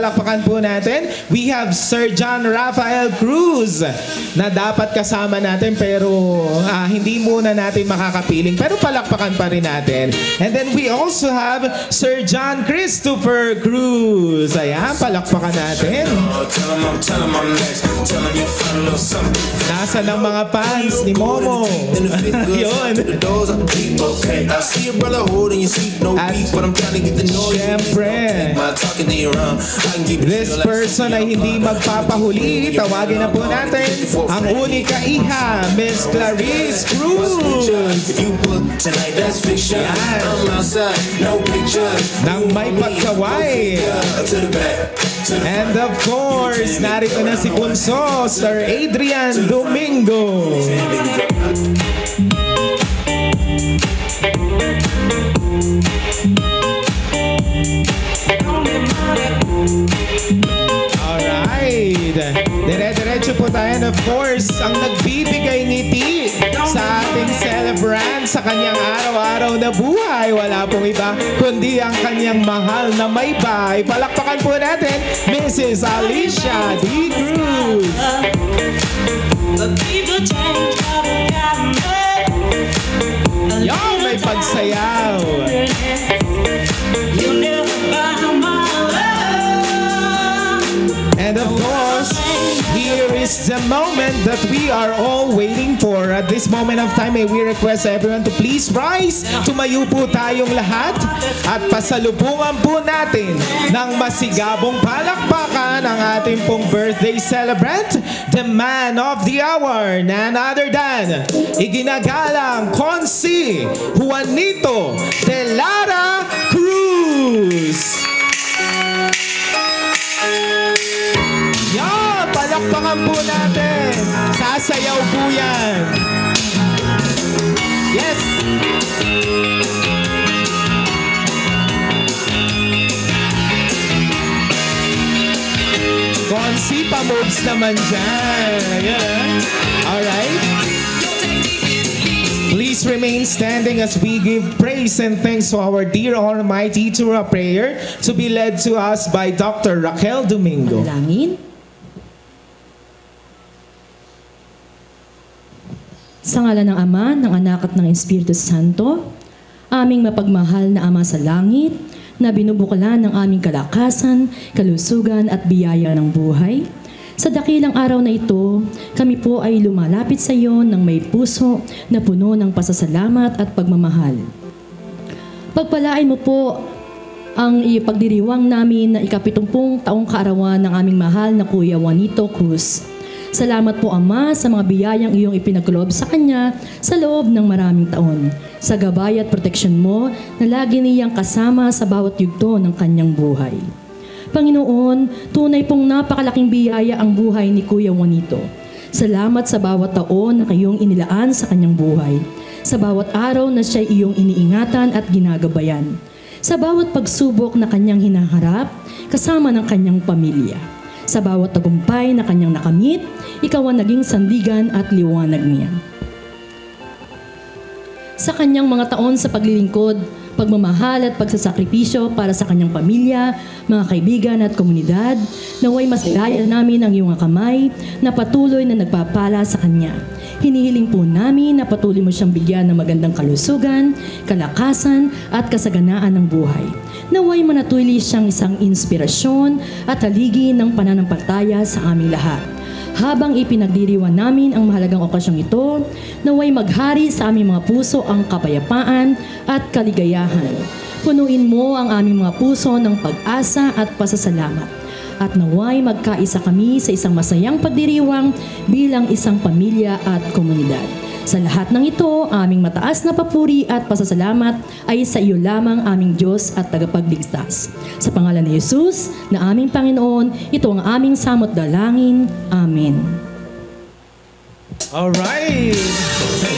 Palakpakan po natin. We have Sir John Rafael Cruz na dapat kasama natin pero hindi muna natin makakapiling. Pero palakpakan pa rin natin. And then we also have Sir John Christopher Cruz. Ayan, palakpakan natin. Nasa ng mga fans ni Momo. Yun. At syempre, this person ay hindi magpapahuli. Tawagin na po natin ang unika iha, Miss Clarice Cruz. Nang may pagkaway. And of course, narito na si Punso, Sir Adrian Domingo. Alright, dire-diretso po tayo. And of course, ang nagbibigay ngiti sa ating celebrant sa kanyang araw-araw na buhay, wala pong iba kundi ang kanyang mahal na may bahay. Palakpakan po natin, Mrs. Alicia D. Cruz. Yo, may pagsayaw. And of course, here is the moment that we are all waiting for. At this moment of time, may we request everyone to please rise. Tumayo po tayong lahat at pasalubungan po natin ng masigabong palakpakan ang ating pong birthday celebrant, the man of the hour, none other than iginagalang Consi Juanito de Lara Cruz. Yan, palakpakan po natin. Sasayaw po yan. Yes. Consi pa moves naman dyan. Ayan. Alright. Please remain standing as we give praise and thanks to our dear Almighty through a prayer to be led to us by Dr. Raquel Domingo. Manalangin. Sa ngalan ng Ama, ng Anak at ng Espiritu Santo, aming mapagmahal na Ama sa langit, na binubuklan ng aming kalakasan, kalusugan at biyaya ng buhay. Sa dakilang araw na ito, kami po ay lumalapit sa iyo ng may puso na puno ng pasasalamat at pagmamahal. Pagpalain mo po ang ipagdiriwang namin na ika-70 taong kaarawan ng aming mahal na Kuya Juanito Cruz. Salamat po, Ama, sa mga biyayang iyong ipinagkaloob sa kanya sa loob ng maraming taon. Sa gabay at proteksyon mo na lagi niyang kasama sa bawat yugto ng kanyang buhay. Panginoon, tunay pong napakalaking biyaya ang buhay ni Kuya Juanito. Salamat sa bawat taon na kayong inilaan sa kanyang buhay. Sa bawat araw na siya iyong iniingatan at ginagabayan. Sa bawat pagsubok na kanyang hinaharap, kasama ng kanyang pamilya. Sa bawat tagumpay na kanyang nakamit, ikaw ang naging sandigan at liwanag niya. Sa kanyang mga taon sa paglilingkod, pagmamahal at pagsasakripisyo para sa kanyang pamilya, mga kaibigan at komunidad, naway masigaya namin ang iyong kamay na patuloy na nagpapala sa kanya. Hinihiling po namin na patuloy mo siyang bigyan ng magandang kalusugan, kalakasan at kasaganaan ng buhay. Naway manatili siyang isang inspirasyon at haligi ng pananampalataya sa aming lahat. Habang ipinagdiriwan namin ang mahalagang okasyong ito, naway maghari sa aming mga puso ang kapayapaan at kaligayahan. Punuin mo ang aming mga puso ng pag-asa at pasasalamat. At naway magkaisa kami sa isang masayang pagdiriwang bilang isang pamilya at komunidad. Sa lahat ng ito, aming mataas na papuri at pasasalamat ay sa iyo lamang, aming Diyos at tagapagligtas. Sa pangalan ni Jesus na aming Panginoon, ito ang aming samot dalangin. Amen. Alright.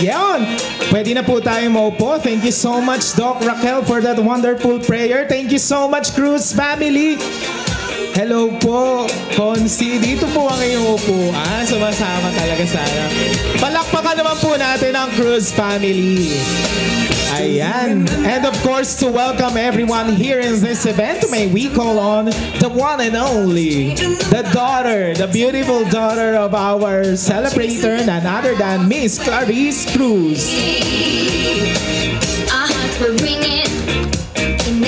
Yan. Pwede na po tayo maupo. Thank you so much, Doc Raquel, for that wonderful prayer. Thank you so much, Cruz family. Hello po, Consi. Dito po ang iyong upuan. Sumasama talaga sana. Palakpakan naman po natin ang Cruz family. Ayan. And of course, to welcome everyone here in this event, may we call on the one and only, the daughter, the beautiful daughter of our celebrator, none other than Miss Clarice Cruz.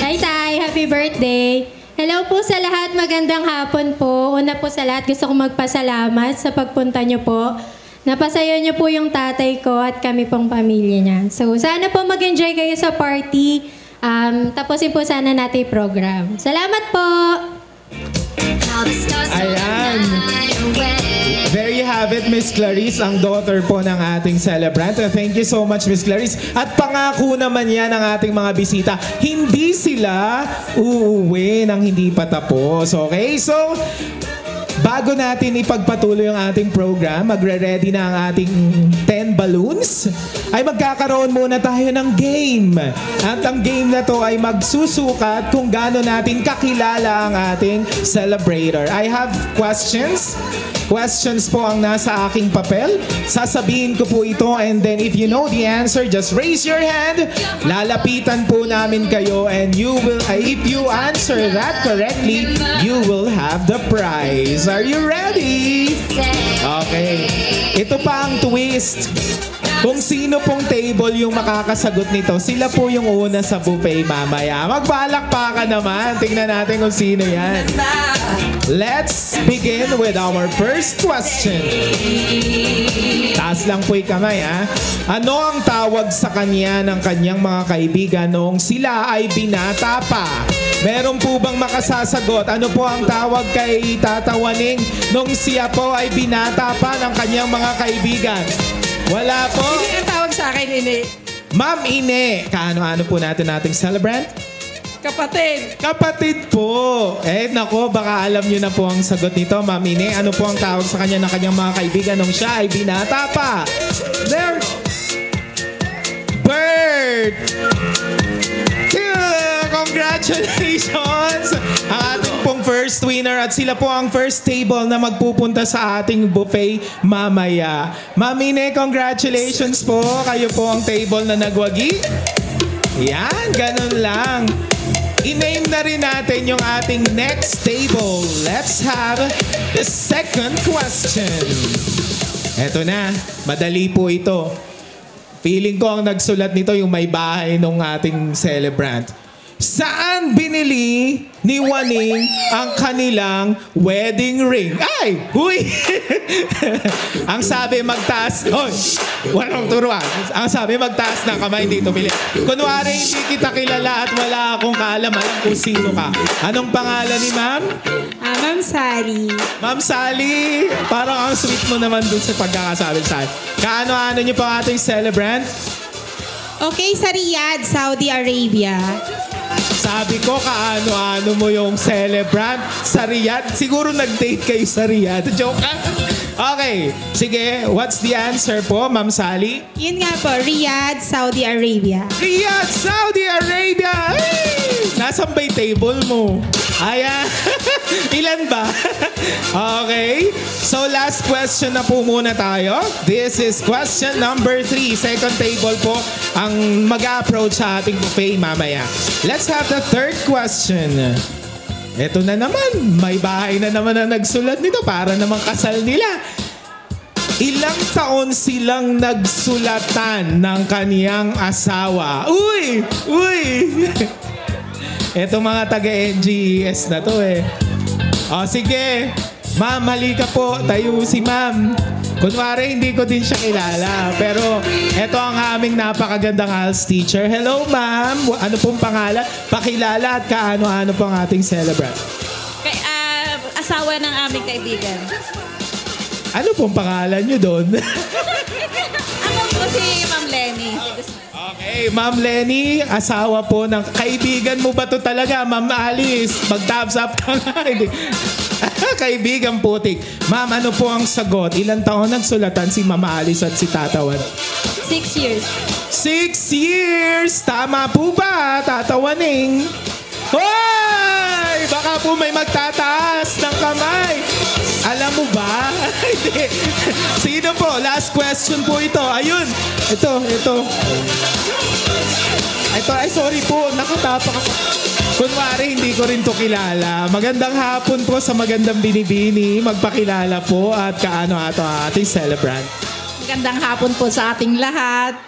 Hi, Tay! Happy birthday! Hello po sa lahat. Magandang hapon po. Una po sa lahat, gusto kong magpasalamat sa pagpunta niyo po. Napasaya niyo po yung tatay ko at kami pong pamilya niya. So, sana po mag-enjoy kayo sa party. Tapusin po sana natin yung program. Salamat po! Ayan. There you have it, Miss Clarice, ang daughter po ng ating celebrant. Thank you so much, Miss Clarice. At pangako naman yan ng ating mga bisita, hindi sila uuwi nang hindi pa tapos. Okay? So, bago natin ipagpatuloy ang ating program, magre-ready na ang ating 10 balloons, ay magkakaroon muna tayo ng game. At ang game na to ay magsusukat kung gaano natin kakilala ang ating celebrator. I have questions. Questions po ang nasa aking papel. Sasabihin ko po ito and then if you know the answer, just raise your hand. Lalapitan po namin kayo and if you answer that correctly, you will have the prize. Are you ready? Okay. Ito pa ang twist. Kung sino pong table yung makakasagot nito, sila po yung una sa buffet mamaya. Magbalakpakan naman. Tingnan natin kung sino yan. Let's begin with our first question. Taas lang po yung kamay, ha? Ano ang tawag sa kanya ng kanyang mga kaibigan noong sila ay binata pa? Meron po bang makasasagot? Ano po ang tawag kay Tata Waning nung siya po ay binata pa ng kanyang mga kaibigan? Wala po. Hindi ang tawag sa akin, Ine. Ma'am Ine. Kaano-ano po nating celebrant? Kapatid. Kapatid po. Nako, baka alam nyo na po ang sagot nito, Ma'am Ine. Ano po ang tawag sa kanya ng kanyang mga kaibigan nung siya ay binata pa? There. Bird. Congratulations! Ang ating pong first winner at sila po ang first table na magpupunta sa ating buffet mamaya. Ma'am Ine, congratulations po. Kayo po ang table na nagwagi. Yan, ganun lang. I-name na rin natin yung ating next table. Let's have the second question. Eto na, madali po ito. Feeling ko ang nagsulat nito yung may bahay ng ating celebrant. Saan binili ni Waning ang kanilang wedding ring? Ay! Huy! Ang sabi magtaas... Hoy! Walang turuan. Ang sabi magtaas ng kamay, hindi tumili. Kunwari hindi kita kilala at wala akong kaalaman kung sino ka. Anong pangalan ni ma'am? Ma'am Sally. Ma'am Sally, parang ang sweet mo naman dun sa pagkakasabi sa akin. Kaano-ano niyo pa ating celebrant? Okay, sa Riyadh, Saudi Arabia. Sabi ko, kaano-ano mo yung celebrant sa Riyadh? Siguro nag-date kayo sa Riyadh. Joke ka? Okay. Sige, what's the answer po, Ma'am Sally? Yun nga po, Riyadh, Saudi Arabia. Riyadh, Saudi Arabia! Hey! Nasaan ba yung table mo? Ayan. Ilan ba? Okay. So last question na po muna tayo. This is question number 3. Second table po ang mag-approach sa ating buffet mamaya. Let's have the third question. Ito na naman. May bahay na naman na nagsulat nito para naman kasal nila. Ilang taon silang nagsulatan ng kaniyang asawa? Uy! Uy! Ito mga taga-NGES na to eh. O sige, ma'am, halika po. Tayo si ma'am. Kunwari, hindi ko din siya kilala. Pero ito ang aming napakagandang ALS teacher. Hello, ma'am. Ano pong pangalan? Pakilala at kaano-ano pong ating celebrant. Asawa ng aming kaibigan. Ano pong pangalan nyo doon? Ako po si Ma'am Lenny. Okay, Ma'am Lenny, asawa po ng kaibigan mo ba to talaga, Ma'am Alice? Mag-thumbs up ka nga. Kaibigan putik. Ma'am, ano po ang sagot? Ilang taon nagsulatan si Ma'am Alice at si Tatawan? 6 years. 6 years! Tama po ba, Tatawaning? Hoy! Baka po may magtataas ng kamay. Alam mo ba? hindi. Sino po? Last question po ito. Ayun. Ito. Ay, sorry po. Nakatapak ako. Kunwari, hindi ko rin to kilala. Magandang hapon po sa magandang binibini. Magpakilala po at kaano ato ating celebrant. Magandang hapon po sa ating lahat.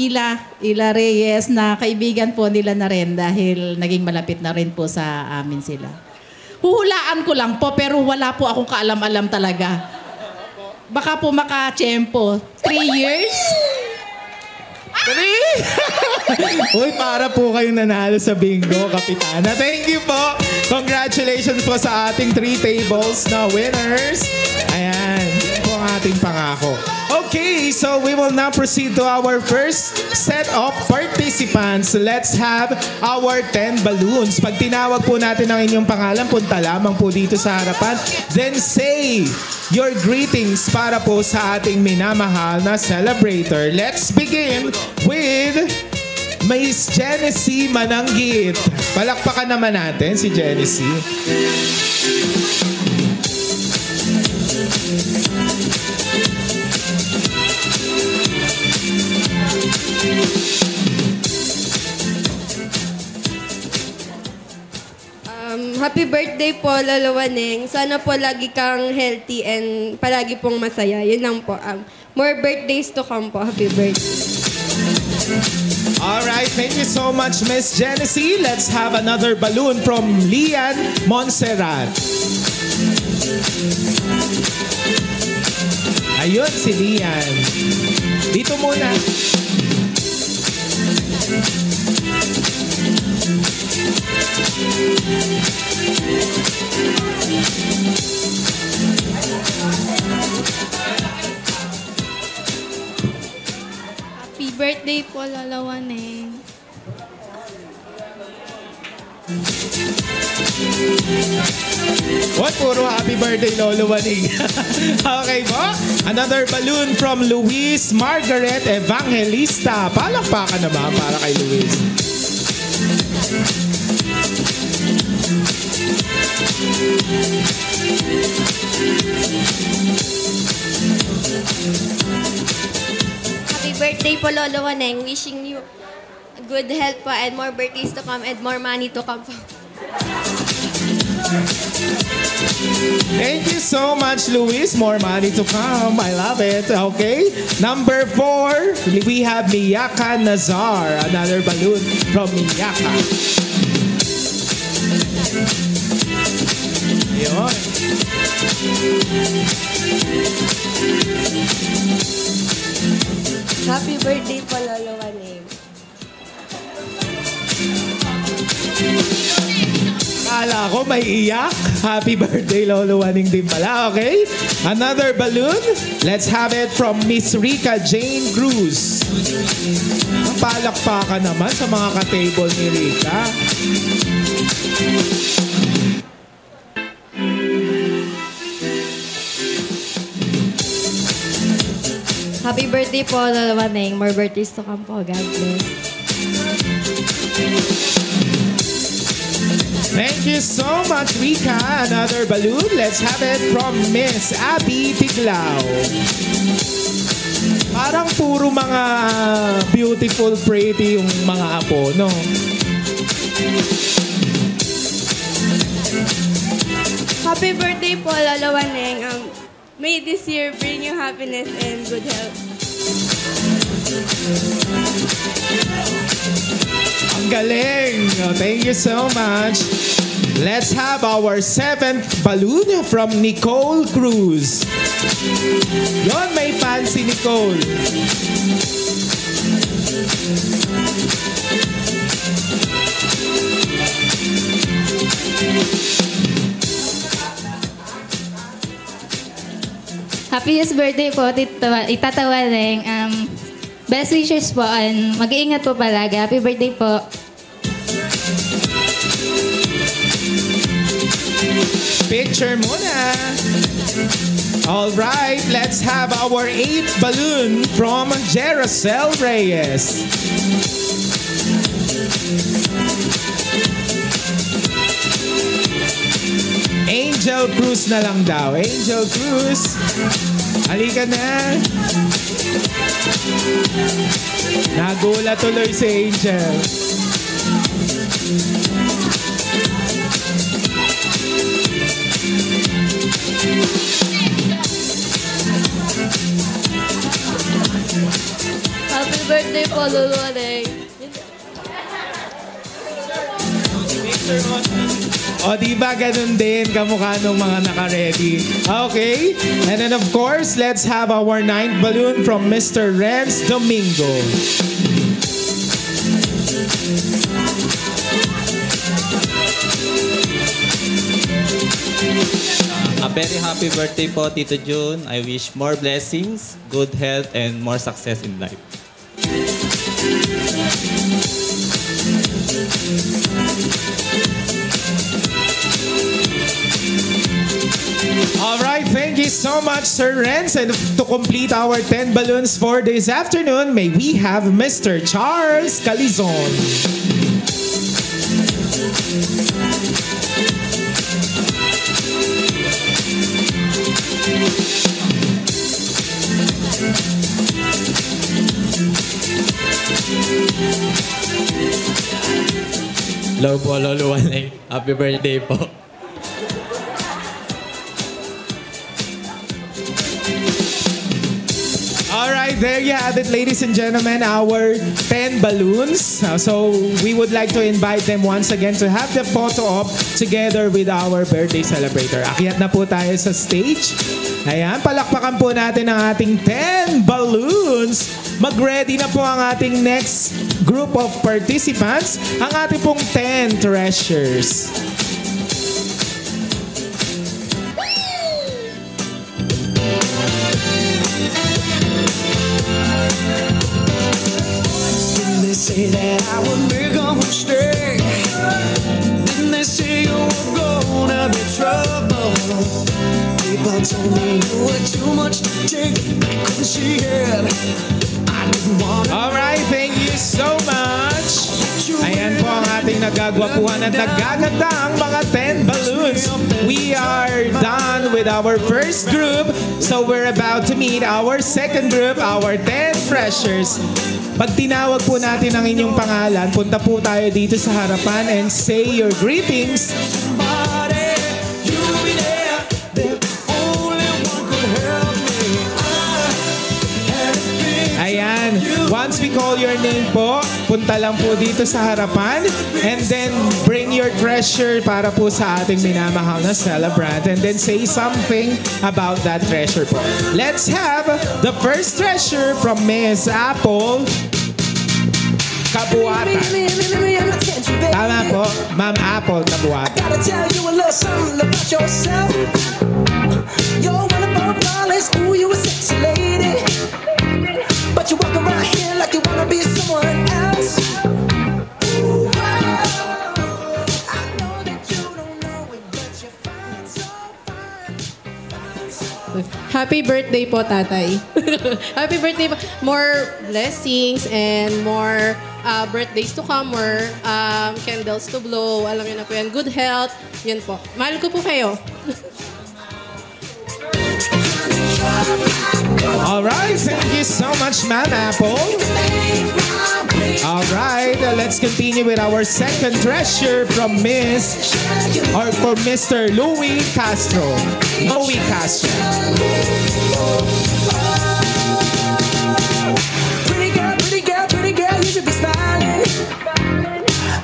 Ila Reyes na kaibigan po nila na rin dahil naging malapit na rin po sa amin sila. Huhulaan ko lang po pero wala po akong kaalam-alam talaga. Baka po maka-tiyempo. 3 years? Uy, para po kayong nanalo sa bingo, Kapitana. Thank you po. Congratulations po sa ating 3 tables na winners. Ayan, yun po ang ating pangako. Okay, so we will now proceed to our first set of participants. Let's have our 10 balloons. Pag tinawag po natin ang inyong pangalan, punta lamang po dito sa harapan. Then say your greetings para po sa ating minamahal na celebrator. Let's begin with Miss Genesee Mananggit. Palakpakan naman natin si Genesee. Happy birthday po, Lolo Waneng. Sana po lagi kang healthy and palagi pong masaya. Yun lang po. More birthdays to come po. Happy birthday. Alright, thank you so much, Miss Genesee. Let's have another balloon from Lian Montserrat. Ayun, si Lian. Dito muna. Happy birthday po, Lola Waneng. What? Puro happy birthday, Lolo Waning. Okay po. Another balloon from Luis Margaret Evangelista. Palakpakan naman para kay Luis. Happy birthday po, Lolo Waneng. Wishing you good health po and more birthdays to come and more money to come po. Thank you so much, Luis. More money to come. I love it. Okay. Number 4, we have Miyaka Nazar. Another balloon from Miyaka. Yun. Happy birthday po, Lolo Waneng. Akala ko may iyak. Happy birthday, Lolo Waning din pala. Okay? Another balloon. Let's have it from Miss Rica Jane Cruz. Ang palakpakan naman sa mga ka-table ni Rica. Happy birthday po, Lola Waneng. More birthdays to come po. God bless. Thank you so much, Rica. Another balloon. Let's have it from Miss Abby Tiglao. Parang puro mga beautiful, pretty yung mga apo, no? Happy birthday po, Lolo Waneng. May this year bring you happiness and good health. Ang galing! Oh, thank you so much. Let's have our 7th balloon from Nicole Cruz. Yon, may fan si Nicole. Happiest birthday po, Tita Waneng. Best wishes po and mag-iingat po palagi. Happy birthday po. Picture muna. All right, let's have our 8th balloon from Jeracel Reyes. Angel Cruz na lang daw. Angel Cruz. Halika na. Nagulat tuloy si Angel. Happy birthday po, Luluaneng. O, diba ganun din kamukha nung mga naka-ready. Okay? And then of course, let's have our 9th balloon from Mr. Renz Domingo. A very happy birthday po, Tito June. I wish more blessings, good health, and more success in life. Alright, thank you so much, Sir Renz. And to complete our 10 balloons for this afternoon, may we have Mr. Charles Calizon. Hello po, Lolo Waneng. Happy birthday po. Alright, there you have it, ladies and gentlemen, our 10 balloons. So we would like to invite them once again to have the photo op together with our birthday celebrator. Akyat na po tayo sa stage. Ayan, palakpakan po natin ang ating 10 balloons. Mag-ready na po ang ating next group of participants, ang ating pong 10 treasures. They say that I would make a mistake. Didn't they say you were gonna be trouble? People told me you were too much to take. I couldn't see it. I didn't want to. Alright, thank you so much. Ayan po ang ating nagagwapuhan at nagaganda ang mga 10 balloons. We are done with our first group. So we're about to meet our second group, our 10 treasures. Pag tinawag po natin ang inyong pangalan, punta po tayo dito sa harapan and say your greetings. Somebody, you'll be there. The only one could help me. I had a big Ayan, once we call your name po, punta lang po dito sa harapan and then bring your treasure para po sa ating minamahal na celebrant and then say something about that treasure po. Let's have the first treasure from Miss Apple Kabuatan. Tama po, Ma'am Apple Kabuatan. Gotta tell you a little something about yourself. You're one of our flawless. Ooh, you a sexy lady. But you walk around here like you wanna be someone else. Ooh, I know that you don't know it, but you're fine, so fine. Happy birthday po, tatay. Happy birthday po. More blessings and more birthdays to come, more candles to blow. Alam niyo na po yan. Good health. Yan po. Mahal ko po kayo. Alright, thank you so much, Ma'am Apple. Alright, let's continue with our second treasure from Mr. Louis Castro. Louis Castro. Pretty girl, you should be smiling.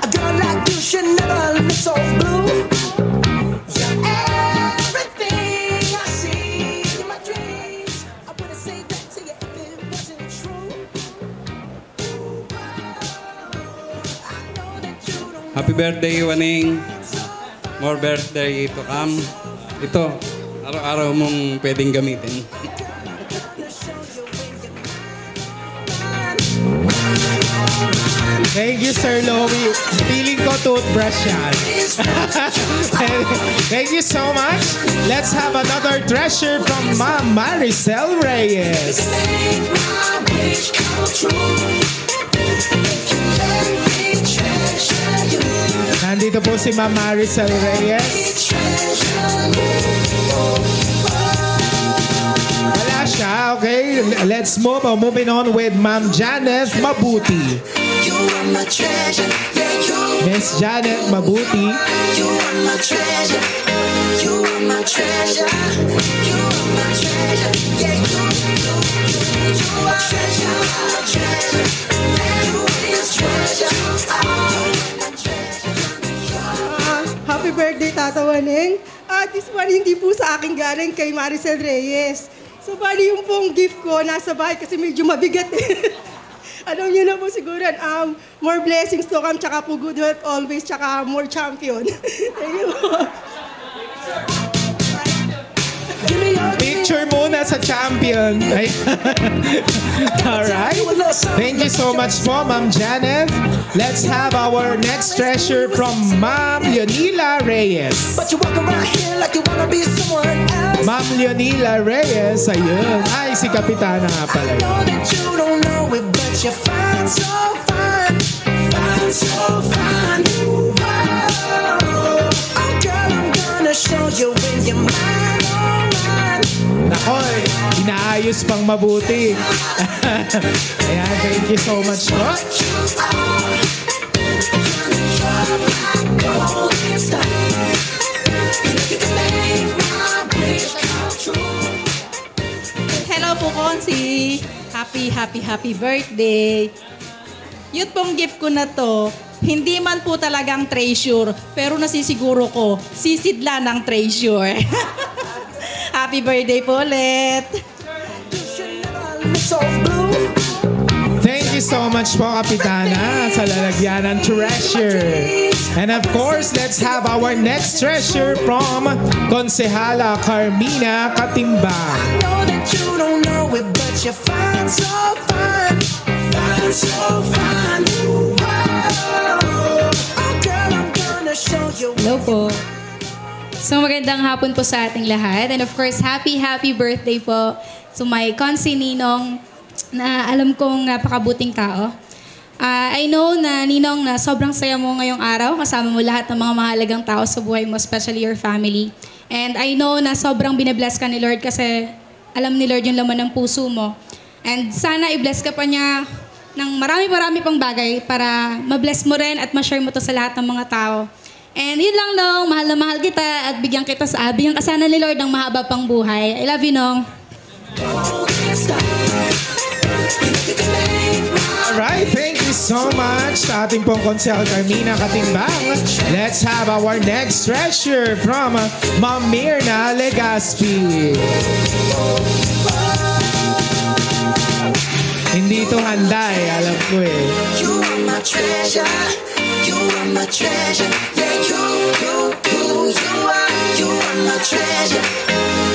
A girl like you should never look so blue. You're everything I see in my dreams. I wouldn't say that to you if it wasn't true. I know that you don't. Happy birthday, Waning. More birthday to come. Ito, araw-araw mong pwedeng gamitin. Thank you, Sir Louie. Feeling ko toothbrush yan. Thank you so much. Let's have another treasure from Ma'am Maricel Reyes. Make my wish come true. If you let me treasure you. Nandito po si Ma'am Maricel Reyes. Treasure you. let's moving on with Ma'am Janet Mabuti. You are my treasure, yeah, you. Miss Janet Mabuti. You are my treasure. You are my treasure. You are my treasure, yeah, you. You are treasure, treasure. You are treasure. Happy birthday, Tata Waneng. This one hindi po sa akin galing kay Maricel Reyes. So, bali yung pong gift ko nasa bahay kasi medyo mabigat eh. Alam niyo na po siguro, more blessings to come, tsaka po good health always, tsaka more champion. Thank you po. Picture muna sa champion. Ay. Alright. Thank you so much po, Ma'am Janet. Let's have our next treasure from Ma'am Leonila Reyes. But you walk around here like you wanna be someone else. Ma'am Leonila Reyes, ayun. Ay, si Kapitana nga pala yun. I know that you don't know it, but you're fine, so fine. Fine, so fine. Oh, girl, I'm gonna show you when you're mine, oh mine. Nakoy, inaayos pang mabuti. Ayan, thank you so much po. Hello po, Konsi. Happy birthday. Yun pong gift ko na to, hindi man po talagang treasure, pero nasisiguro ko, sisidla ng treasure. Happy birthday po ulit. Thank you so much po, Kapitana, sa lalagyan ng treasure. And of course, let's have our next treasure from Konsehala Carmina Katimbang. I know that you don't know it, but you're fine, so fine. Fine, so fine. Oh, girl, I'm gonna show you. Hello po. So magandang hapon po sa ating lahat. And of course, happy birthday po to my Konsi Ninong na alam kong napakabuting tao. I know na Ninong na sobrang saya mo ngayong araw. Kasama mo lahat ng mga mahalagang tao sa buhay mo, especially your family. And I know na sobrang binabless ka ni Lord kasi alam ni Lord yung laman ng puso mo. And sana i-bless ka pa niya ng marami pang bagay para ma-bless mo rin at ma-share mo to sa lahat ng mga tao. And yun lang, Nong. Mahal na mahal kita at bigyan ka sana ni Lord ng mahaba pang buhay. I love you, Nong. Alright, thank you so much sa ating pong Konsehal Carmina Katimbang. Let's have our next treasure from Ma'am Mirna Legaspi. Hindi ito handa eh, alam ko eh. You are my treasure. You are my treasure. Yeah, you are my treasure. You are my treasure.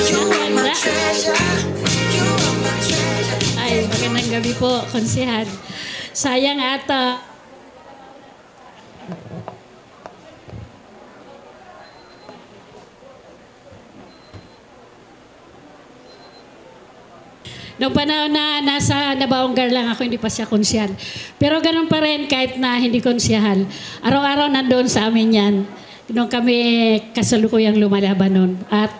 You are my treasure. Ay, magandang gabi po, Konsehan. Sayang ata. Noong panahon na nasa Nabaonggar lang ako, hindi pa siya konsyal. Pero ganun pa rin kahit na hindi konsyahal. Araw-araw nandoon sa amin yan. Noong kami kasalukuyang lumalaban noon. At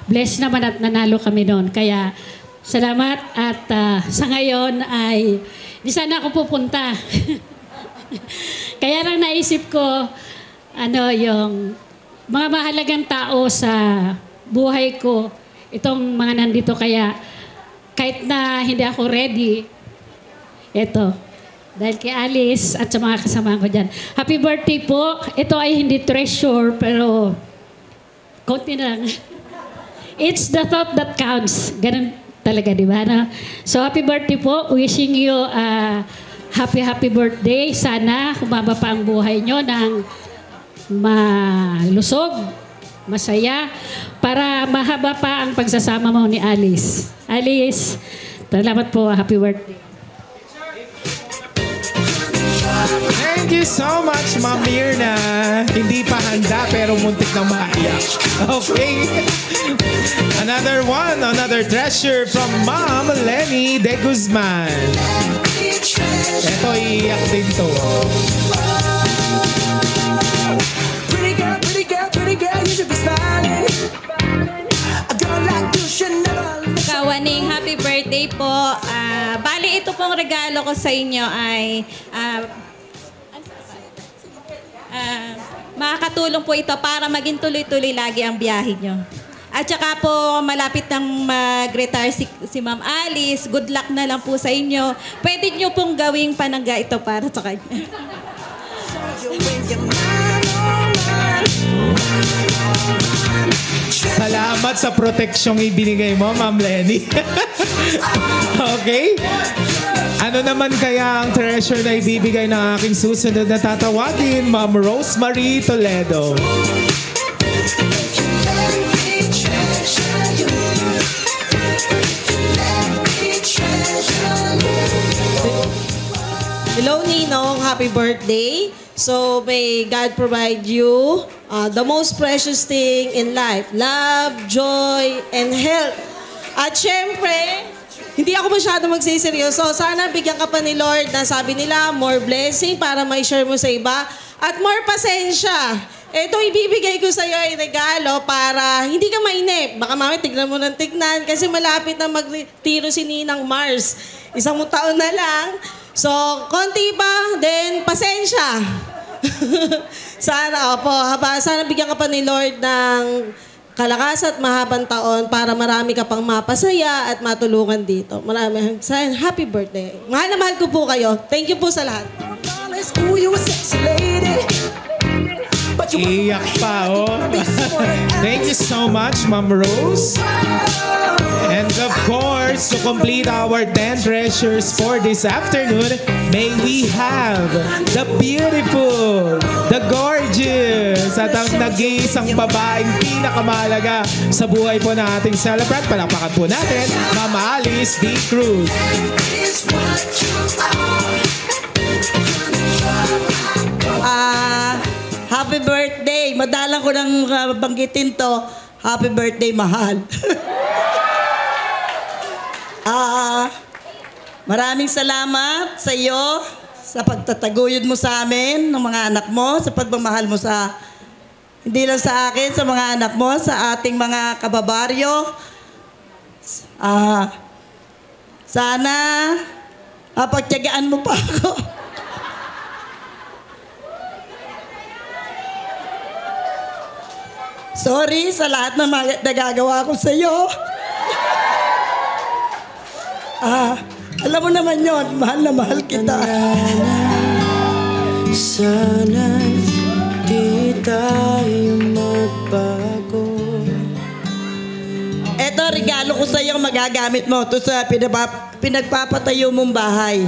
blessed naman at nanalo kami noon. Kaya salamat at sa ngayon ay di sana ako pupunta. Kaya lang naisip ko yung mga mahalagang tao sa buhay ko, itong mga nandito kaya kahit na hindi ako ready, eto, dahil kay Alice at sa mga kasama ko dyan. Happy birthday po. Ito ay hindi treasure, pero konti na lang. It's the thought that counts. Ganun talaga, di ba? No? So, happy birthday po. Wishing you happy birthday. Sana humaba pa ang buhay nyo ng malusog, masaya, para mahaba pa ang pagsasama mo ni Alice. Alice, salamat po. Happy birthday. Thank you so much, Ma'am Mirna. Hindi pa handa pero muntik na maiyak. Okay. Another treasure from Ma'am Lenny De Guzman. Ito, iiyak din to. Pretty girl, you should be smiling. A girl like you should never. Kawaning, happy birthday. birthday po. Bali, ito pong regalo ko sa inyo ay makakatulong po ito para maging tuloy-tuloy lagi ang biyahe nyo. At saka po, malapit nang mag-retire si Ma'am Alice. Good luck na lang po sa inyo. Pwede nyo pong gawing panangga ito para sa kanya. Salamat sa proteksyong ibinigay mo, Ma'am Lenny. Okay? Ano naman kaya ang treasure na ibibigay ng aking susunod na tatawagin, Ma'am Rosemary Toledo? Hello, Ninong. Happy birthday. So, may God provide you the most precious thing in life. Love, joy, and health. At syempre, hindi ako masyado magsiseryoso. Sana bigyan ka pa ni Lord na sabi nila, more blessing para ma-share mo sa iba. At more pasensya. Ito ibibigay ko sa iyo ay regalo para hindi ka mainip. Baka mamaya tignan mo ng tignan kasi malapit na magtiro si Ninang Mars. 1 taon na lang. So, konti pa, then pasensya. Sana, sana bigyan ka pa ni Lord ng kalakas at mahabang taon para marami ka pang mapasaya at matulungan dito. Marami. Happy birthday. Mahal na mahal ko po kayo. Thank you po sa lahat. Iyak pa, oh. Thank you so much, Ma'am Rose. And of course, to complete our 10 treasures for this afternoon, may we have the beautiful, the gorgeous, at ang nag-iisang babaeng pinakamahalaga sa buhay po ng ating celebrant. Palakpakan po natin, Ma'am Alice D. Cruz. Happy birthday. Madalang ko nang banggitin to. Happy birthday, mahal. Maraming salamat sa iyo sa pagtataguyod mo sa amin ng mga anak mo, sa pagmamahal mo sa hindi lang sa akin, sa mga anak mo, sa ating mga kababaryo. Sana pagtiyagaan mo pa ako. Sorry sa lahat ng nagagawa ko sa iyo. Alam mo naman yon, mahal na mahal kita. Sana di tayo magbago. Eto, regalo ko sa iyo, magagamit mo. Ito sa pinagpapatayo mong bahay.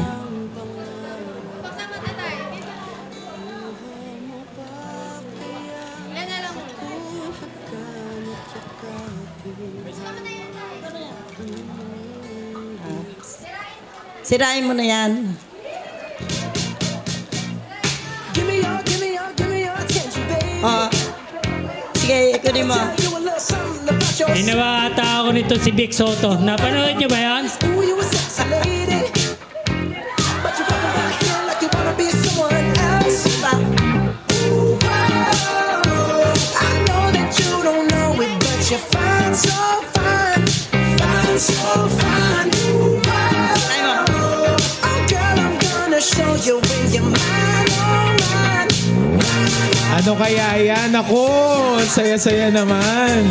Sirain mo na yan. Sige, ikunin mo. Ginawa ata ako nito si Vic Soto. Napanood niyo ba yan? Ano kaya yan? Ako, saya-saya naman.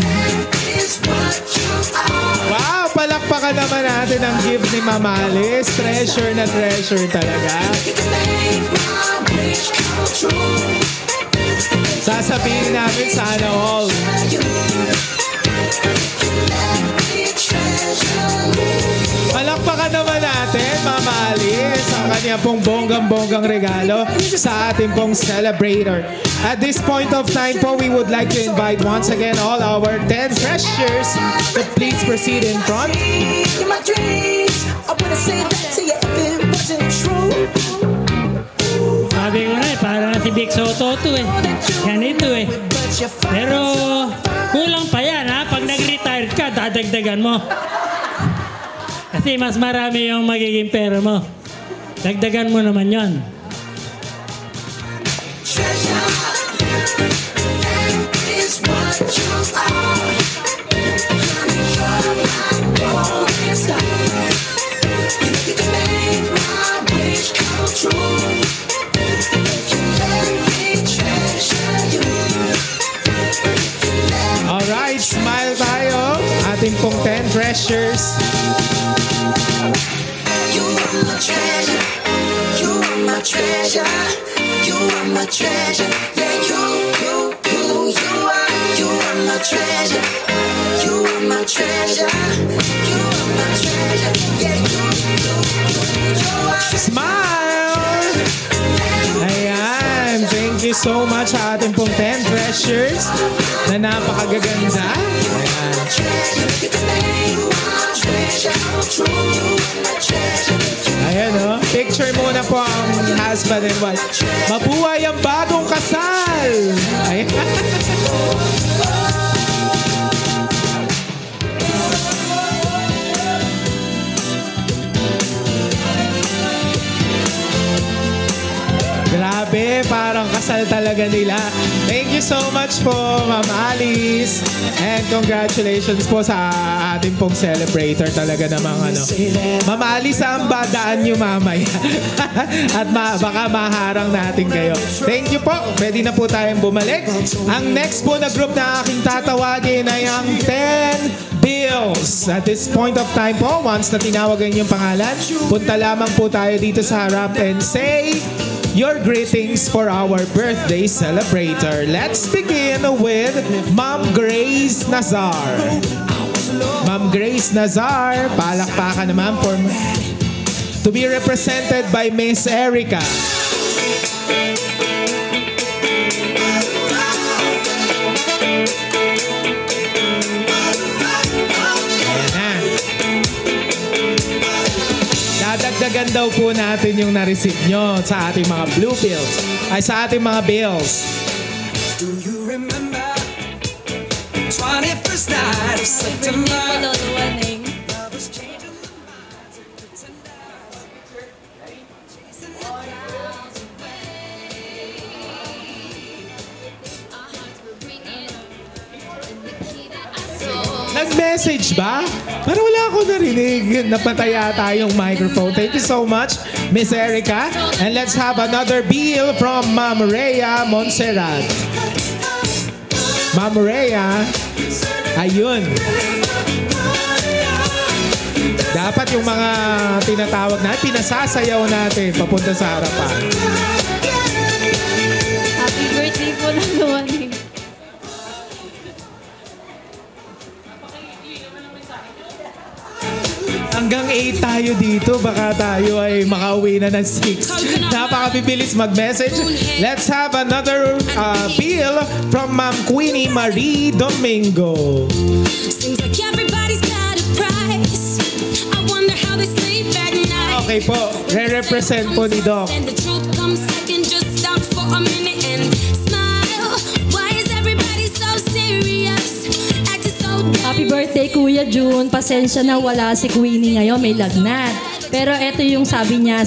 Wow, palakpakan naman natin ang gift ni Ma'am Alice. Treasure na treasure talaga. Sasabihin namin sana all. Palakpakan naman natin, Ma'am Alice, ang kanya pong bonggang-bonggang regalo sa ating pong celebrator. At this point of time po, we would like to invite once again all our 10 treasures to please proceed in front. Sabi ko na parang si Vic Soto to Ganito Pero kulang pa yan ha. Pag nag-retire ka, dadagdagan mo. Kasi mas marami yung magiging pera mo. Dagdagan mo naman yon. Stop. ating pong 10 treasures. You are my treasure. You are my treasure. You are my treasure. Yeah, you are my treasure. You are my treasure. You are my treasure. Yeah, you are. Smile! Ayan, thank you so much sa ating pong 10 treasures na napakagaganda. Ayan. Ayan o, picture muna po ang husband and wife. Mabuhay ang bagong kasal! Ayan. Grabe, parang kasal talaga nila. Thank you so much po, Ma'am Alice. And congratulations po sa ating pong celebrator. Talaga namang ano. Ma'am Alice, saan ba daan nyo mamaya? At baka maharang natin kayo. Thank you po. Pwede na po tayong bumalik. Ang next po na group na aking tatawagin ay ang 10 Bills. At this point of time po, once na tinawagan yung pangalan, punta lamang po tayo dito sa harap and say your greetings for our birthday celebrator. Let's begin with Ma'am Grace Nazar. Ma'am Grace Nazar, palakpakan naman for to be represented by Miss Erica. Dadagdagan daw po natin yung na-receive nyo sa ating mga blue bills. Ay, sa ating mga bills. Do you remember 21st night of September? Nag-message ba? Parang wala ako narinig. Napataya tayong microphone. Thank you so much, Miss Erica. And let's have another bill from Ma'am Rhea Montserrat. Ma'am Rhea, ayun. Dapat yung mga tinatawag na, pinasasayaw natin papunta sa harapan. Happy birthday po ng luwan. Hanggang 8 tayo dito, baka tayo ay makauwi na ng 6. Napakabibilis mag-message. Let's have another bill from Ma'am Queenie Marie Domingo. Seems like everybody's got a price. I wonder how they sleep at night. Okay po, re-represent po ni Doc. And the truth comes second, just stop for a minute and smile. Why is everybody so serious? Acting so Happy birthday, Kuya June. Pasensya na wala si Queenie ngayon, may lagnat. Pero eto yung sabi niya,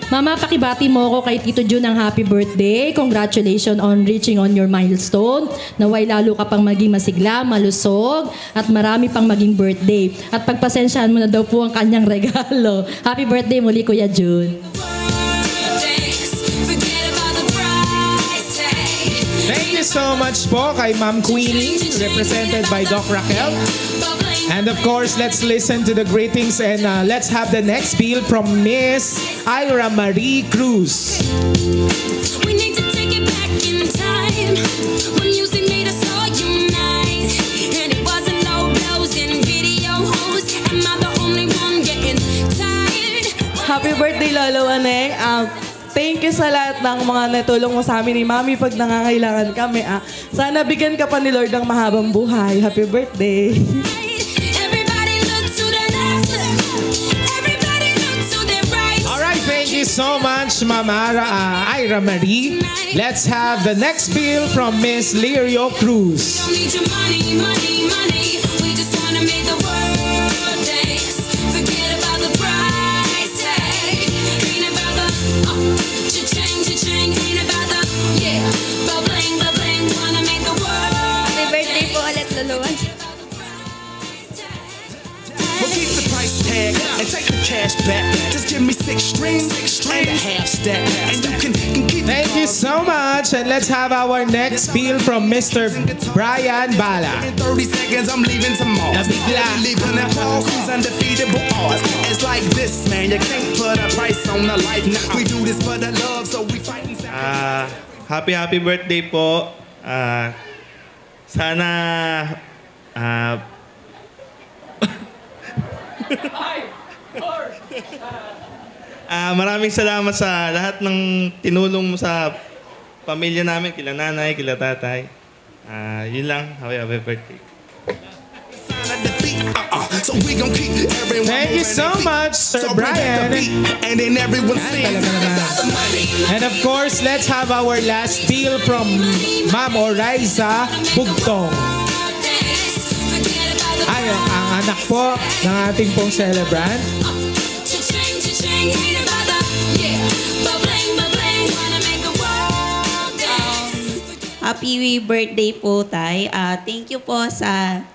Mama, pakibati mo ako kay Tito June ng happy birthday. Congratulations on reaching on your milestone. Naway lalo ka pang maging masigla, malusog, at marami pang maging birthday. At pagpasensyahan mo na daw po ang kanyang regalo. Happy birthday muli, Kuya June. Thank you so much po kay Ma'am Queenie, represented by Doc Raquel. And of course, let's listen to the greetings and let's have the next bill from Miss Ira Marie Cruz. We need to take it back in time when music made us all unite. And it wasn't low blows and videos. Am I the only one getting tired? Happy birthday, Lolo Aneng. Thank you sa lahat ng mga natulong mo sa amin ni Mami pag nangangailangan kami. Sana bigyan ka pa ni Lord ng mahabang buhay. Happy birthday. Thank you so much, Mama Ira Marie. Let's have the next bill from Miss Lirio Cruz. Don't need your money, money, money. We just wanna make the world dance. Forget about the price tag. Ain't about the cha-ching. Ain't about the bubbling. Wanna make the world. Happy birthday po ulit, Luluan. We'll keep the price tag and take the cash back. Just give me 6 strings and a half stack, and you can keep. Thank you so much. And let's have our next bill from Mr. Brian Bala. In 30 seconds, I'm leaving tomorrow. Nabigla. Leaving that Paul Cruz undefeatable odds. It's like this, man. You can't put a price on the life. Now we do this for the love, so we fight. Happy birthday po. Sana maraming salamat sa lahat ng tinulong mo sa pamilya namin, kila nanay, kila tatay. Yun lang. Happy birthday. So we gon' keep everyone. Thank you so much, Sir Brian. And then everyone sings about the money. And of course, let's have our last deal from Ma'am Oriza Bugtong. Ay, ang anak po ng ating pong celebrant. Happy birthday po, Tay. Thank you po sa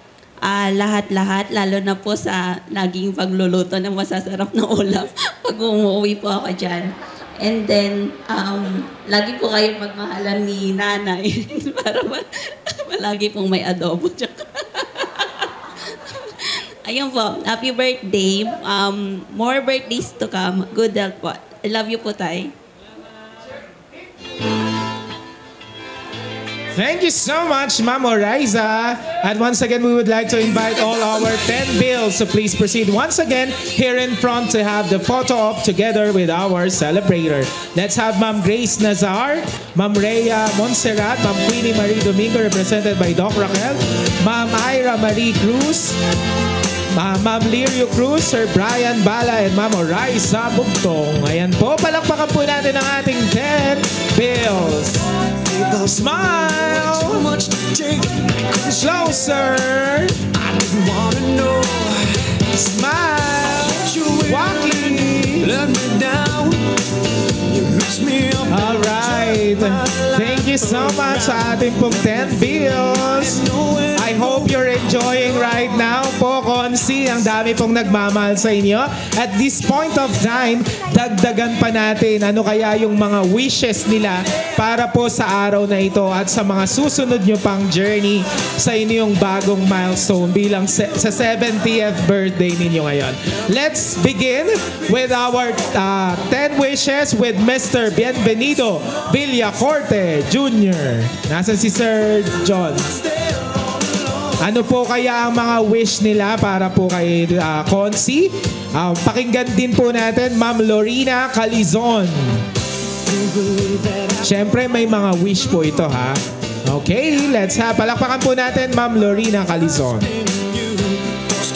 lahat-lahat, lalo na po sa laging pagluluto ng masasarap na ulam pag umuwi po ako dyan. And then, lagi po kayo magmahalan ni nanay para malagi pong may adobo. Ayun po, happy birthday. More birthdays to come. Good health po. I love you po, Tay. Thank you so much, Ma'am Oriza. And once again, we would like to invite all our 10 bills. So please proceed once again here in front to have the photo op together with our celebrator. Let's have Ma'am Grace Nazar, Ma'am Rhea Montserrat, Ma'am Queenie Marie Domingo, represented by Doc Raquel, Ma'am Ira Marie Cruz, Ma'am Lirio Cruz, Sir Brian Bala, and Ma'am Oriza Bugtong. Ayan po, palakpakan po natin ang ating 10 bills. Smile! Closer! I didn't wanna know. Smile! Walking! Let me down. You mix me up. Alright. Thank you so much sa ating pong 10 bills. I hope you're enjoying right now po, Konsi. Ang dami pong nagmamahal sa inyo. At this point of time, dagdagan pa natin ano kaya yung mga wishes nila para po sa araw na ito at sa mga susunod nyo pang journey sa inyong bagong milestone bilang sa 70th birthday ninyo ngayon. Let's begin with our 10 wishes with Mr. Bienvenido Villacorte Jr. Nasaan si Sir John? Ano po kaya ang mga wish nila para po kay Konsi? Pakinggan din po natin Ma'am Lorena Calizon. Siyempre may mga wish po ito ha. Okay, let's have palakpakan po natin Ma'am Lorena Calizon.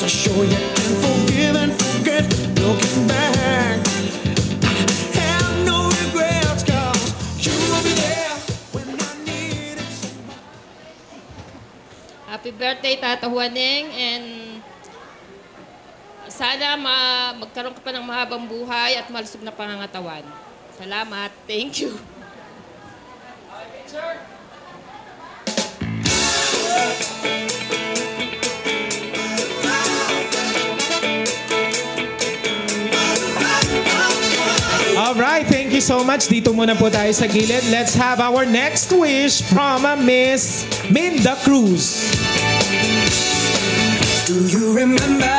To show you can forgive and forget. Looking back, I have no regrets, 'cause you will be there when I need it. Happy birthday, Tata Juaneng, and sana magkaroon ka pa ng mahabang buhay at malusog na pangangatawan. Salamat. Thank you. Alright, thank you so much. Dito muna po tayo sa gilid. Let's have our next wish from Miss Minda Cruz. Do you remember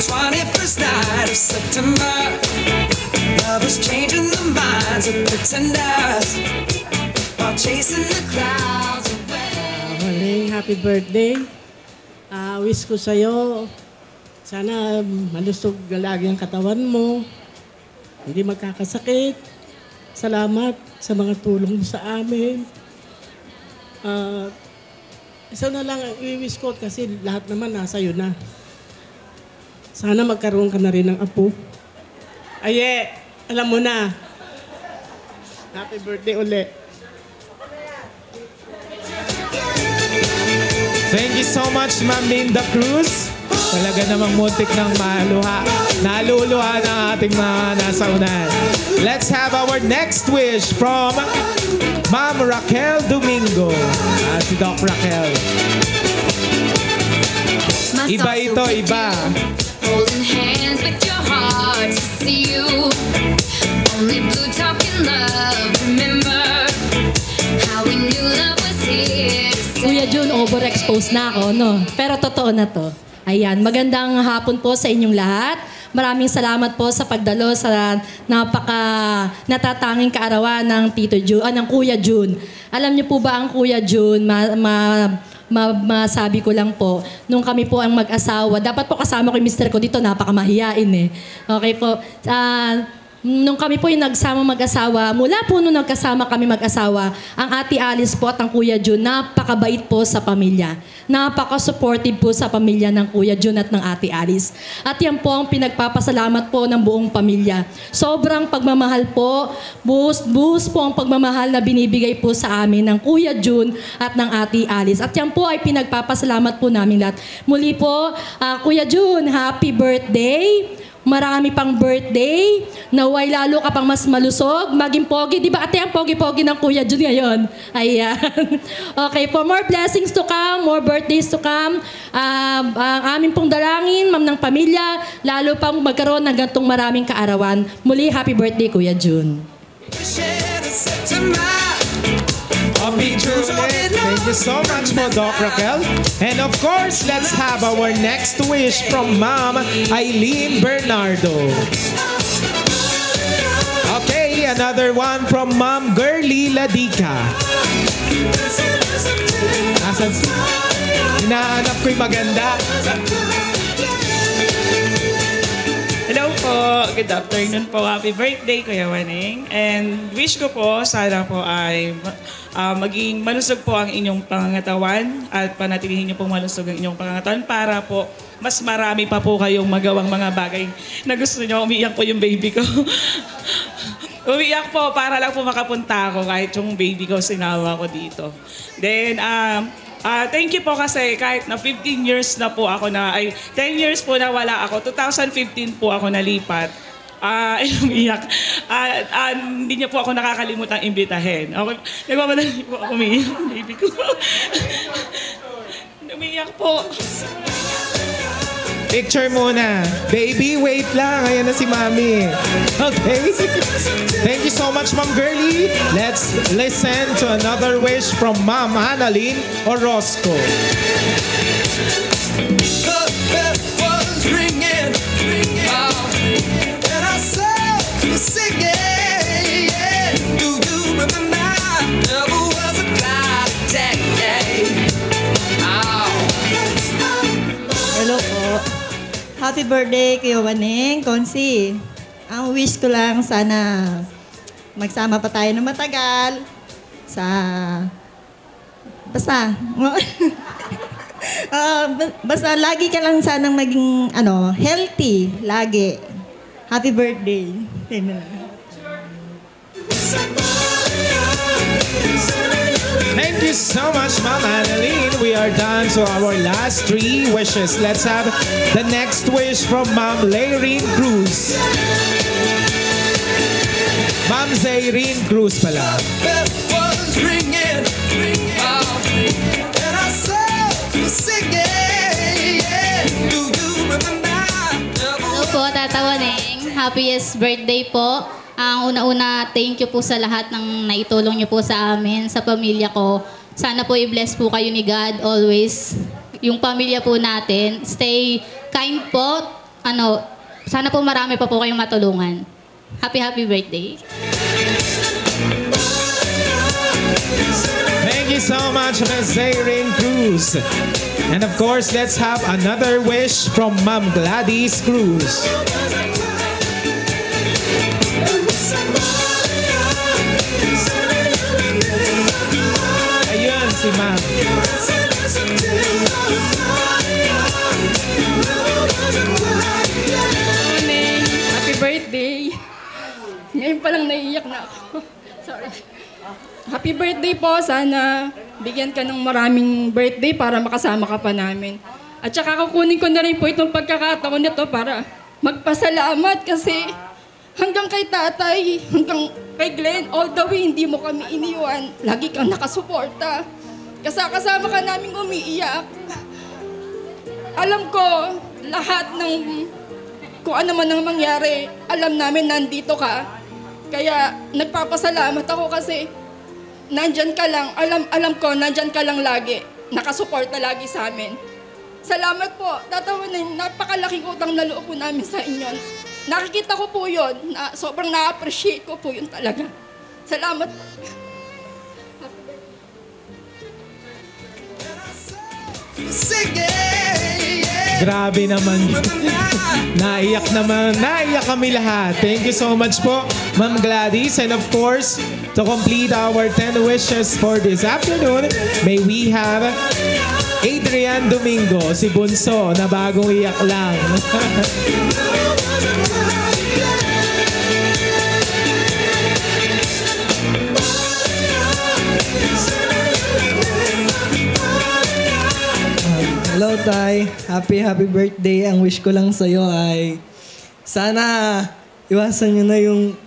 21st night of September? Love was changing the minds of pretenders while chasing the clouds away. Huling happy birthday. Wish ko sa'yo, sana malusog lagi ang katawan mo. Hindi magkakasakit. Salamat sa mga tulong mo sa amin. Isa na lang ang i-wish ko kasi lahat naman nasa iyo na. Sana magkaroon ka na rin ng apo. Aye, alam mo na. Happy birthday ulit. Thank you so much, Ma'am Linda Cruz. Talaga namang muntik ng naluluha ng ating mga nasa unahan. Let's have our next wish from Ma'am Raquel Domingo. Si Doc Raquel. Iba ito, iba. Holding hands with your heart to see you. Only blue talking love. Remember how we knew love was here to stay. Kuya Jun, overexposed na ako, no? Pero totoo na to. Ayan, magandang hapon po sa inyong lahat. Maraming salamat po sa pagdalo sa natatanging kaarawan ng ng Kuya Jun. Alam niyo po ba ang Kuya Jun, masabi ko lang po, nung kami po ang mag-asawa, dapat po kasama ko yung mister ko dito, napakamahiyain eh. Okay po. Nung kami po yung nagsama mag-asawa, mula po nung nagkasama kami mag-asawa, ang Ate Alice po at ang Kuya Jun, napakabait po sa pamilya. Napaka-supportive po sa pamilya ng Kuya Jun at ng Ate Alice. At yan po ang pinagpapasalamat po ng buong pamilya. Sobrang pagmamahal po, buhos po ang pagmamahal na binibigay po sa amin ng Kuya Jun at ng Ate Alice. At yan po ay pinagpapasalamat po namin lahat. Muli po, Kuya Jun, happy birthday! Marami pang birthday, naway lalo ka pang mas malusog, maging pogi. Di ba ate ang pogi-pogi ng Kuya Jun ngayon? Ayan. Okay, for more blessings to come, more birthdays to come, ang amin pong dalangin, ma'am ng pamilya, lalo pang magkaroon ng gantong maraming kaarawan. Muli, happy birthday Kuya Jun. Happy birthday. Thank you so much po, Doc Raquel. And of course, let's have our next wish from Ma'am Eileen Bernardo. Okay, another one from Ma'am Girly Ladica. Hinahanap ko yung maganda. Hello po, good afternoon po. Happy birthday, Kuya Waning. And wish ko po, sana po ay maging malusog po ang inyong pangangatawan at panatilihin niyo pong malusog ang inyong pangangatawan para po mas marami pa po kayong magawang mga bagay na gusto niyo. Umiiyak po yung baby ko. Umiiyak po para lang po makapunta ako kahit yung baby ko sinama ko dito. Then, thank you po kasi kahit na 15 years na po ako 10 years po na wala ako. 2015 po ako nalipat. Umiiyak. Hindi niya po ako nakakalimutang imbitahin. Okay. Nagmamadali po ako umiiyak. Baby ko. Umiiyak po. Picture muna. Baby, wait lang. Ayan na si Mami. Okay. Thank you so much, Ma'am Girly. Let's listen to another wish from Ma'am Annalyn Orozco. The bell was ringing, and I saw you singing. Do you remember? Never was a cloud that day. Hello po. Happy birthday, Kuya Waning, Konsi. Ang wish ko lang, sana magsama pa tayo ng matagal basta lagi ka lang sanang maging healthy lagi. Happy birthday. Amen. Thank you so much, Ma'am Annalyn. We are done to our last 3 wishes. Let's have the next wish from Ma'am Layrene Cruz. Ma'am Zayrene Cruz pala. Bell was ringing, and I saw you singing. Do you remember? Hello po, Tata Waning. Happiest birthday po. Ang una-una, thank you po sa lahat ng naitulong niyo po sa amin, sa pamilya ko. Sana po i-bless po kayo ni God always. Yung pamilya po natin. Stay kind po. Sana po marami pa po kayong matulungan. Happy birthday. Thank you so much, Ms. Zayrene Cruz. And of course, let's have another wish from Ma'am Gladys Cruz. Ayun, si Ma'am. Happy birthday. Ngayon pa lang naiiyak na ako. Sorry. Happy birthday po. Sana bigyan ka ng maraming birthday para makasama ka pa namin. At saka kukunin ko na rin po itong pagkakataon nito para magpasalamat kasi hanggang kay tatay, hanggang kay Glenn, all the way, hindi mo kami iniwan. Lagi kang nakasuporta. Kasama ka namin umiiyak. Alam ko, lahat ng kung ano man ang mangyari, alam namin nandito ka. Kaya nagpapasalamat ako kasi nandyan ka lang. Alam ko, nandyan ka lang lagi. Nakasuporta lagi sa amin. Salamat po. Tatawanin, napakalaking utang na loob po namin sa inyo. Nakikita ko po yun. Sobrang na-appreciate ko po yun talaga. Salamat po. Grabe naman. Naiyak kami lahat. Thank you so much po, Ma'am Gladys. And of course, to complete our 10 wishes for this afternoon, may we have Adrian Domingo, si Bunso, na bagong iyak lang. Hello, Tay. Happy birthday. Ang wish ko lang sa'yo ay sana iwasan nyo na yung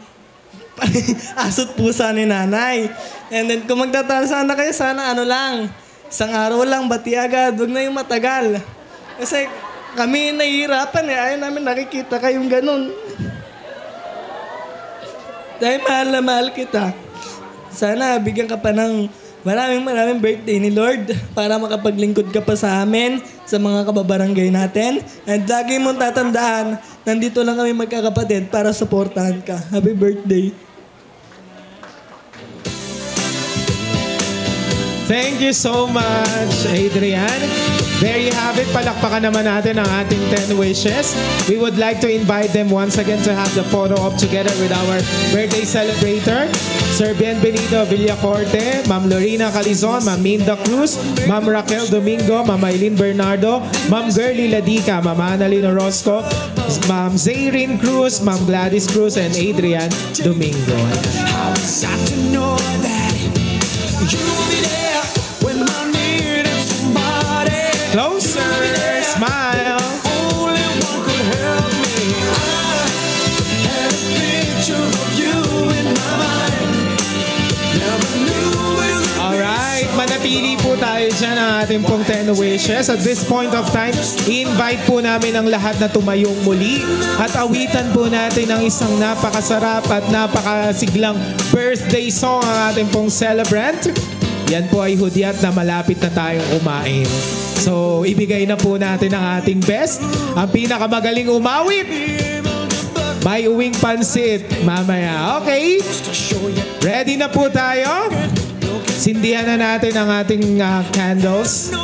asot pusa ni nanay. And then kung magtatala kayo, sana isang araw lang, bati agad. Huwag na yung matagal. Kasi kami nahihirapan ayaw namin nakikita kayong ganun. Dahil mahal na mahal kita. Sana bigyan ka pa ng maraming birthday ni Lord para makapaglingkod ka pa sa amin, sa mga kababarangay natin. And lagi mong tatandaan, nandito lang kami magkakapatid para supportahan ka. Happy birthday. Thank you so much, Adrian. There you have it. Palakpakan naman natin ang ating 10 wishes. We would like to invite them once again to have the photo op together with our birthday celebrator, Sir Bienvenido Villacorte, Ma'am Lorena Calizon, Ma'am Minda Cruz, Ma'am Raquel Domingo, Ma'am Aileen Bernardo, Ma'am Girlie Ladica, Ma'am Annalyn Orozco, Ma'am Zayrine Cruz, Ma'am Gladys Cruz, and Adrian Domingo. Closer, smile. Alright, manatili po tayo dyan ang ating pong 10 wishes. At this point of time, i-invite po namin ang lahat na tumayong muli at awitan po natin ang isang napakasarap at napakasiglang birthday song ang ating pong celebrant. Yan po ay hudyat na malapit na tayong kumain. So, ibigay na po natin ang ating best. Ang pinakamagaling umawit. May uwing pansit mamaya. Okay? Ready na po tayo? Sindihan na natin ang ating candles.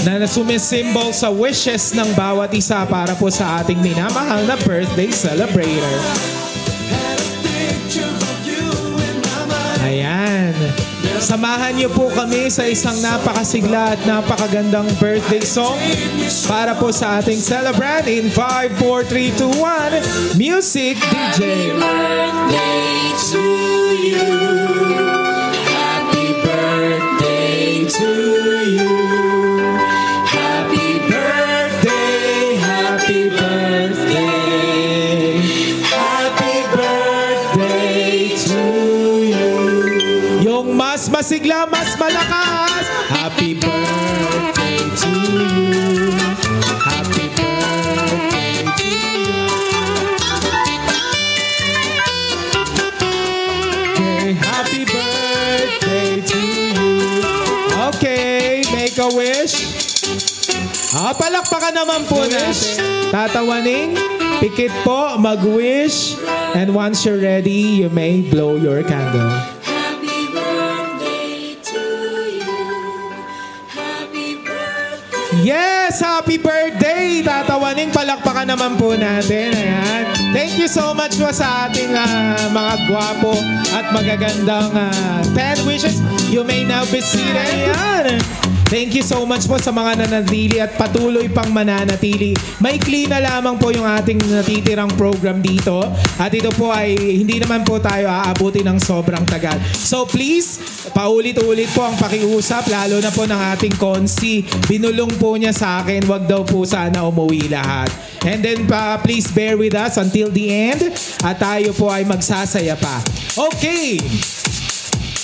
Na sumisimbol sa wishes ng bawat isa para po sa ating minamahal na birthday celebrator. Ayan. Samahan niyo po kami sa isang napakasigla at napakagandang birthday song para po sa ating celebrant in 5, 4, 3, 2, 1. Music DJ. Happy birthday to you. Happy birthday to you. Happy birthday, happy birthday. Happy birthday to you. Yung mas masigla, mas malakas. Happy birthday to you. Happy birthday to you. Okay, happy birthday to you. Okay, make a wish. Palakpakan naman po natin. Tatawaning, pikit po, mag-wish. And once you're ready, you may blow your candle. Yes! Happy birthday! Tatawaning, palakpakan naman po natin. Ayan. Thank you so much po sa ating mga gwapo at magagandang 10 wishes. You may now be seated. Ayan. Thank you so much po sa mga nanatili at patuloy pang mananatili. Maikli na lamang po yung ating natitirang program dito. At ito po ay hindi naman po tayo aabutin ng sobrang tagal. So please, paulit-ulit po ang pakiusap, lalo na po ng ating Konsi. Binulong po niya sa akin, wag daw po sana umuwi lahat. And then please bear with us until the end. At tayo po ay magsasaya pa. Okay!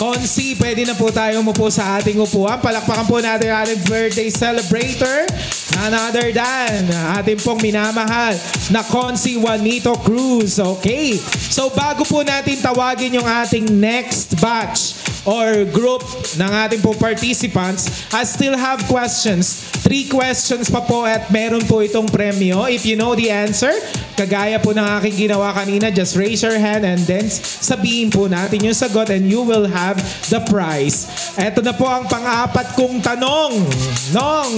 Konsi, pwede na po tayo umupo sa ating upuan. Palakpakan po natin ang ating birthday celebrator None other than ating pong minamahal na Consi Juanito Cruz. Okay. So bago po natin tawagin yung ating next batch or group ng ating po participants, I still have questions. 3 questions pa po at meron po itong premyo. If you know the answer, kagaya po ng aking ginawa kanina, just raise your hand and then sabihin po natin yung sagot and you will have the prize. Ito na po ang pang-apat kong tanong. Nong.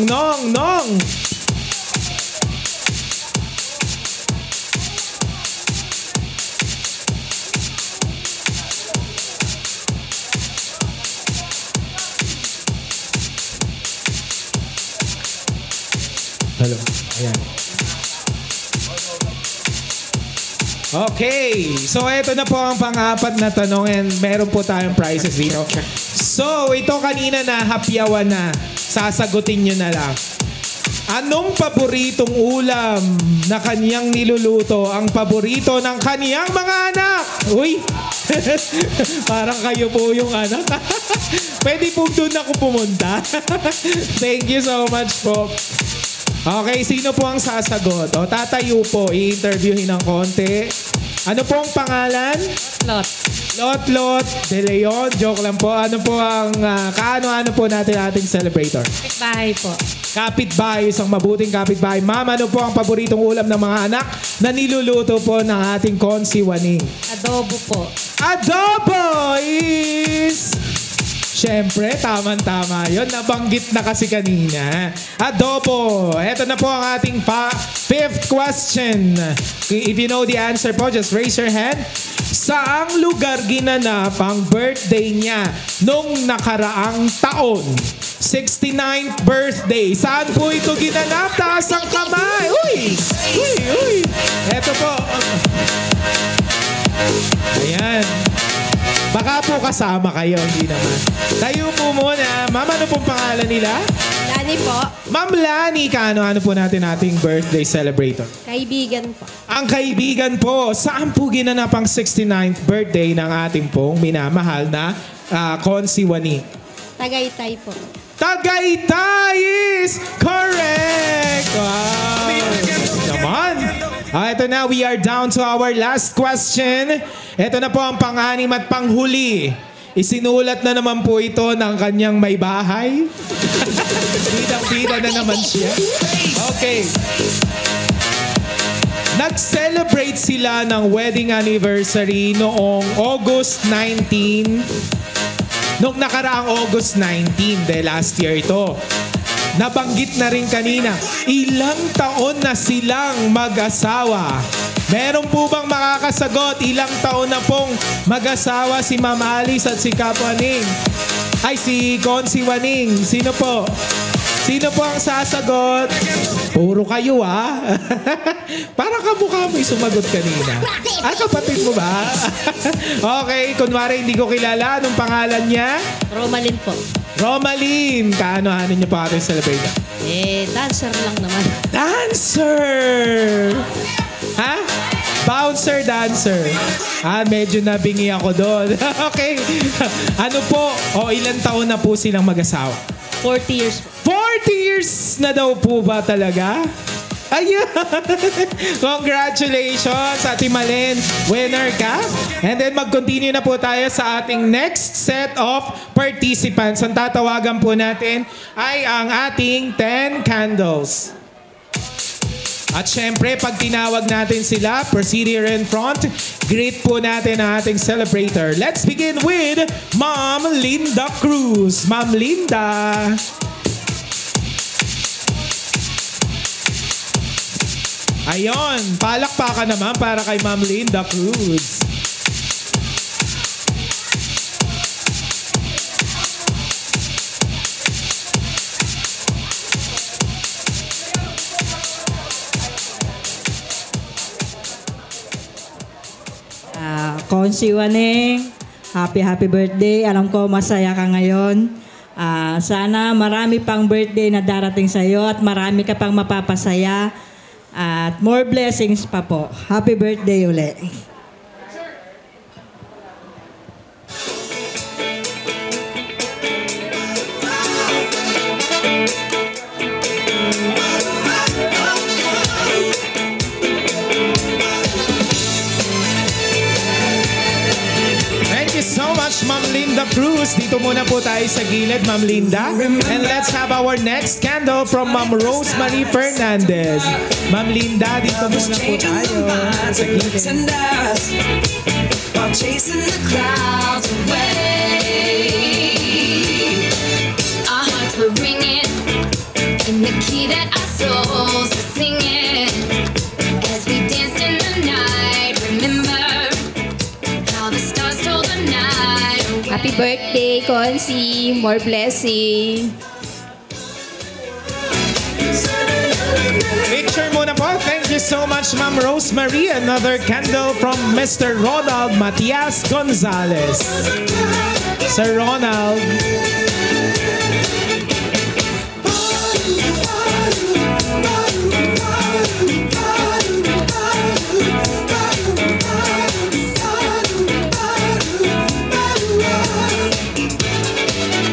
Hello. Ayan. Okay. So, ito na po ang pang-apat na tanong and meron po tayong prizes dito. So, ito kanina na hapyawan na. Sasagutin nyo na lang. Anong paboritong ulam na kanyang niluluto ang paborito ng kaniyang mga anak? Uy! Parang kayo po yung anak. Pwede po doon ako pumunta. Thank you so much po. Okay, sino po ang sasagot? O, tatayo po. I-interviewin ng konti. Ano po ang pangalan? Lot De Leon. Joke lang po. Ano po ang kaano-ano po natin ating celebrator? Kapitbahay po. Kapitbahay, isang mabuting kapitbahay. Ma'am, ano po ang paboritong ulam ng mga anak na niluluto po ng ating Consi Juaning? Adobo po. Adobo is... Siyempre, tamang-tama yun. Nabanggit na kasi kanina. Adobo. Ito na po ang ating 5th question. If you know the answer po, just raise your hand. Saang lugar ginanap ang birthday niya nung nakaraang taon? 69th birthday. Saan po ito ginanap? Taas ang kamay. Uy. Ito po. Ayan. Baka po kasama kayo, hindi naman. Tayo po muna. Ma'am, ano pong pangalan nila? Lani po. Ma'am Lani, ano po natin ating birthday celebrator? Kaibigan po. Ang kaibigan po, saan po ginanap ang 69th birthday ng ating pong minamahal na Consi Juaning? Tagaytay po. Tagaytay is correct! Wow! Naman! Ito na, we are down to our last question. Ito na po ang pang-anim at panghuli. Isinulat na naman po ito ng kanyang may bahay. Bidang-bida na naman siya. Okay. Nag-celebrate sila ng wedding anniversary noong August 19. Noong nakaraang August 19, last year ito. Nabanggit na rin kanina, ilang taon na silang mag-asawa. Meron po bang makakasagot? Ilang taon na pong mag-asawa si Ma'am Alice at si Kap Juaning? Ay, si Consi Juaning. Sino po? Sino po ang sasagot? Puro kayo Para kamukha mo yung sumagot kanina. Kapatid mo ba? Okay, kunwari hindi ko kilala. Anong pangalan niya? Romalyn po. Romalyn, kaano-ano niyo pa ating celebrator? Dancer lang naman. Dancer! Ha? Bouncer, dancer. Medyo nabingi ako doon. Okay. Ano po? Ilan taon na po silang mag-asawa? 40 years po. 40 years na daw po ba talaga? Ayan! Congratulations, Ate Malen. Winner ka. And then mag-continue na po tayo sa ating next set of participants. Ang tatawagan po natin ay ang ating 10 candles. At syempre, pag tinawag natin sila, proceed here in front. Greet po natin ang ating celebrator. Let's begin with Ma'am Linda Cruz. Ma'am Linda. Ayon, palakpakan naman para kay Ma'am Linda Cruz. Consi Juaning, happy birthday. Alam ko masaya ka ngayon. Sana marami pang birthday na darating sa iyo at marami ka pang mapapasaya. At more blessings pa po. Happy birthday ulit. Cruz. Dito muna po tayo sa gilid, Ma'am Linda. And let's have our next candle from Ma'am Rosemary Fernandez. Ma'am Linda, dito muna po tayo sa gilid. While chasing the clouds away, our hearts were ringing in the key that our souls were singing as we danced in the night. Remember how the stars stole the night away. Happy birthday, Consi. More blessing. Picture muna po. Thank you so much, Ma'am Rosemary. Another candle from Mr. Ronald Matias Gonzalez. Sir Ronald.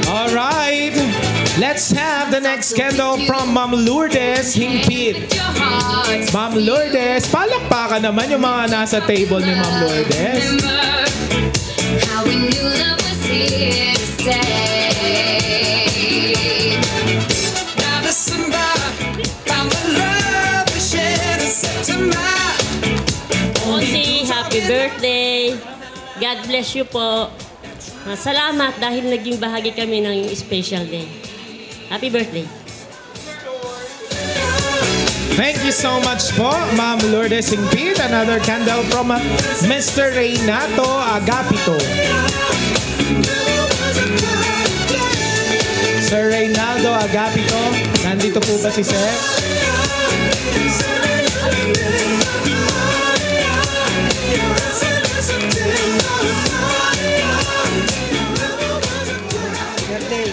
Alright. Let's have the next candle from Ma'am Lourdes Hingpit. Ma'am Lourdes, palakpakan naman yung mga nasa table ni Ma'am Lourdes. How we knew love was here to stay. Now December found the love we shared in September. Consi, happy birthday. God bless you po. Salamat dahil naging bahagi kami ng special day. Happy birthday. Thank you so much po, Ma'am Lourdes Hingpit. Another candle from Mr. Reynato Agapito. Sir Reynaldo Agapito, nandito po ba si Sir? Birthday.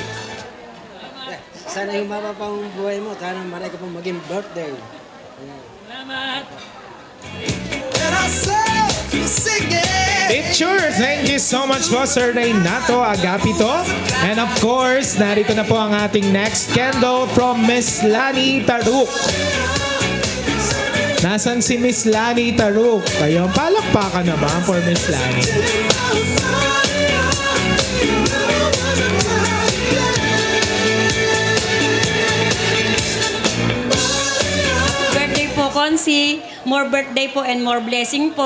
Sana yung mapapang buhay mo. Sana marami ka pang maging birthday. Salamat. Picture! Thank you so much po, Sir Reynato Agapito. And of course, narito na po ang ating next candle from Miss Lani Taruk. Nasaan si Miss Lani Taruk? Ayun, palakpakan naman for Miss Lani. Birthday po, Consi. More birthday po and more blessing po.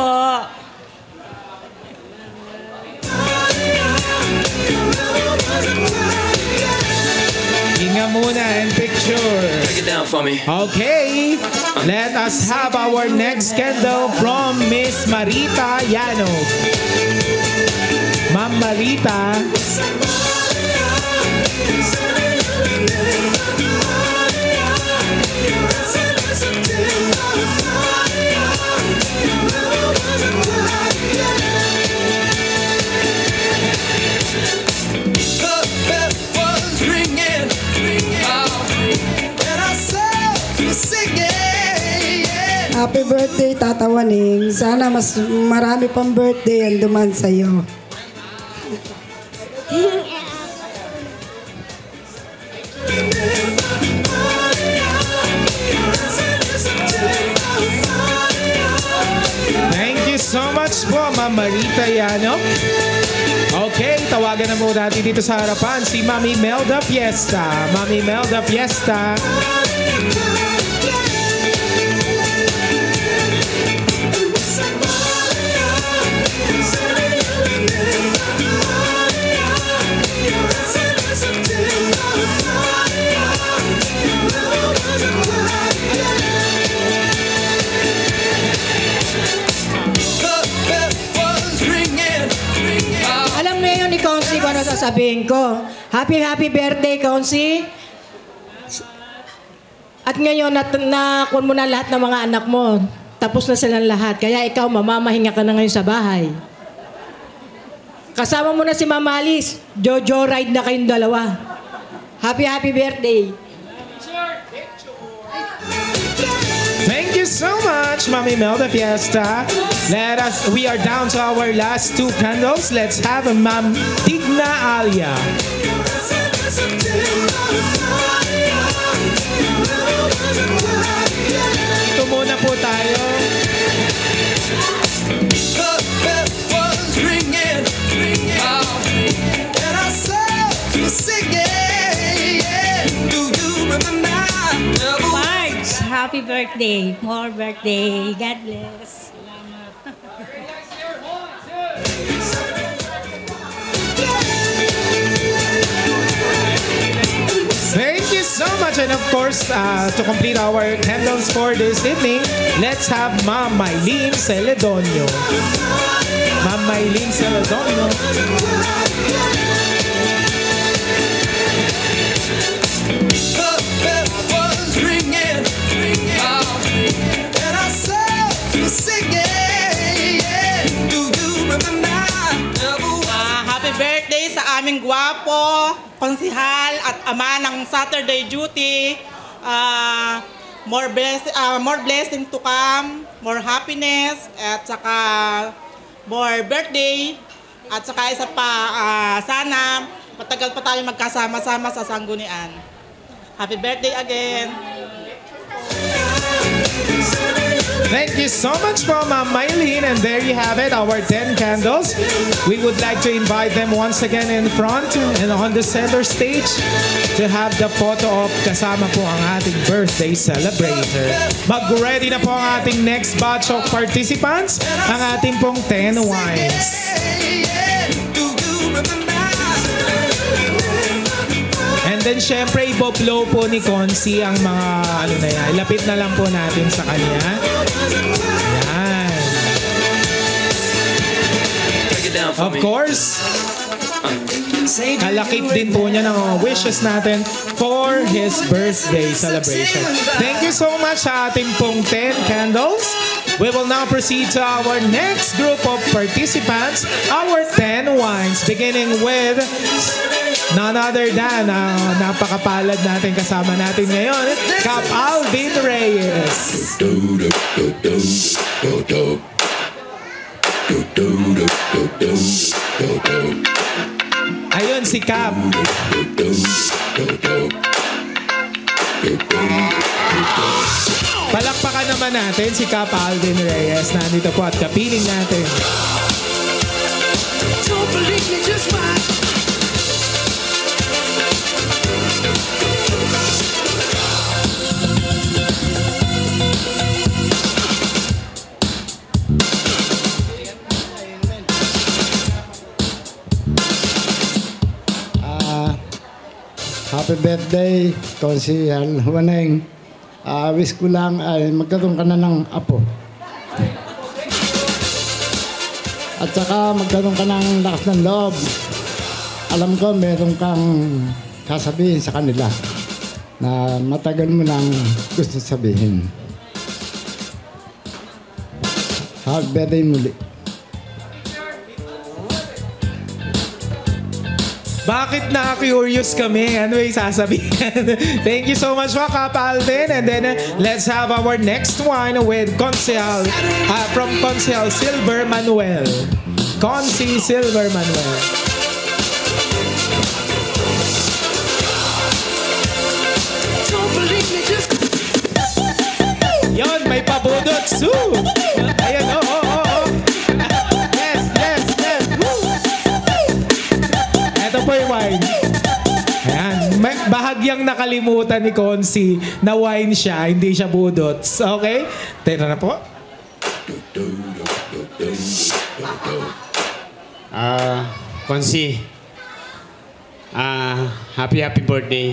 Hinga muna and picture. Take it down for me. Okay, let us have our next candle from Miss Marita Yano. Ma'am Marita. Happy birthday, Tata Waning. Sana mas marami pang birthday ang duman sa'yo. Thank you so much po, Ma'am Marita Yano. Okay, tawagan na mo natin dito sa harapan si Mami Melda Fiesta. Mami Melda Fiesta. Alam mo yun ni Consi kung ano sasabihin ko. Happy birthday, Consi. At ngayon, nakuha mo na lahat ng mga anak mo. Tapos na silang lahat. Kaya ikaw, mamamahinga ka na ngayon sa bahay. Kasama mo na si Mama Alice. Jojo ride na kayong dalawa. Happy birthday. Thank you so much, Mami Melda Fiesta. We are down to our last two candles. Let's have Ma'am Tigna Alia. Ito muna po tayo. happy birthday. More birthday. God bless. Thank you so much. And of course, to complete our candles for this evening, let's have Ma'am Maylene Celedonio. Ma'am Maylene Celedonio. Happy birthday sa aming gwapo, konsihal at ama ng Saturday duty. More blessing to come, more happiness, at saka more birthday. At saka isa pa, sana matagal pa tayo magkasama-sama sa sanggunian. Happy birthday again. Thank you so much for Ma'am Maylene. And there you have it, our 10 candles. We would like to invite them once again in front and on the center stage to have the photo op kasama po ang ating birthday celebrator. Mag-ready na po ang ating next batch of participants, ang ating pong 10 wines. And then syempre iboblow po ni Consi ang mga ano na yan. Ilapit na lang po natin sa kanya. Yan. Of course, kalakip din po niya ng mga wishes natin for his birthday celebration. Thank you so much sa ating pong 10 candles. We will now proceed to our next group of participants, our 10 wines, beginning with none other than napakapalad natin kasama natin ngayon, Cap Alvin Reyes. Ayun si Cap. Palakpakan naman natin si Cap Alvin Reyes. Nandito po at kapiling natin. Don't believe me, just watch. Happy birthday, Konsihal Waneng. Wish ko lang ay magkaroon ka na ng apo. At saka magkaroon ka ng lakas ng loob. Alam ko meron kang kasabihin sa kanila na matagal mo nang gusto sabihin. Happy birthday muli. Bakit na-curious kami? Ano yung sasabihin? Thank you so much, Cap Alvin. And then let's have our next one with Consihal, from Consihal Silver Manuel. Consi Silver Manuel. Yon, may pabudot. Sue! Ayan, oh. Ito po yung wine. Ayan. May bahagyang nakalimutan ni Consi na wine siya, hindi siya budots. Okay? Tira na po. Consi, happy birthday.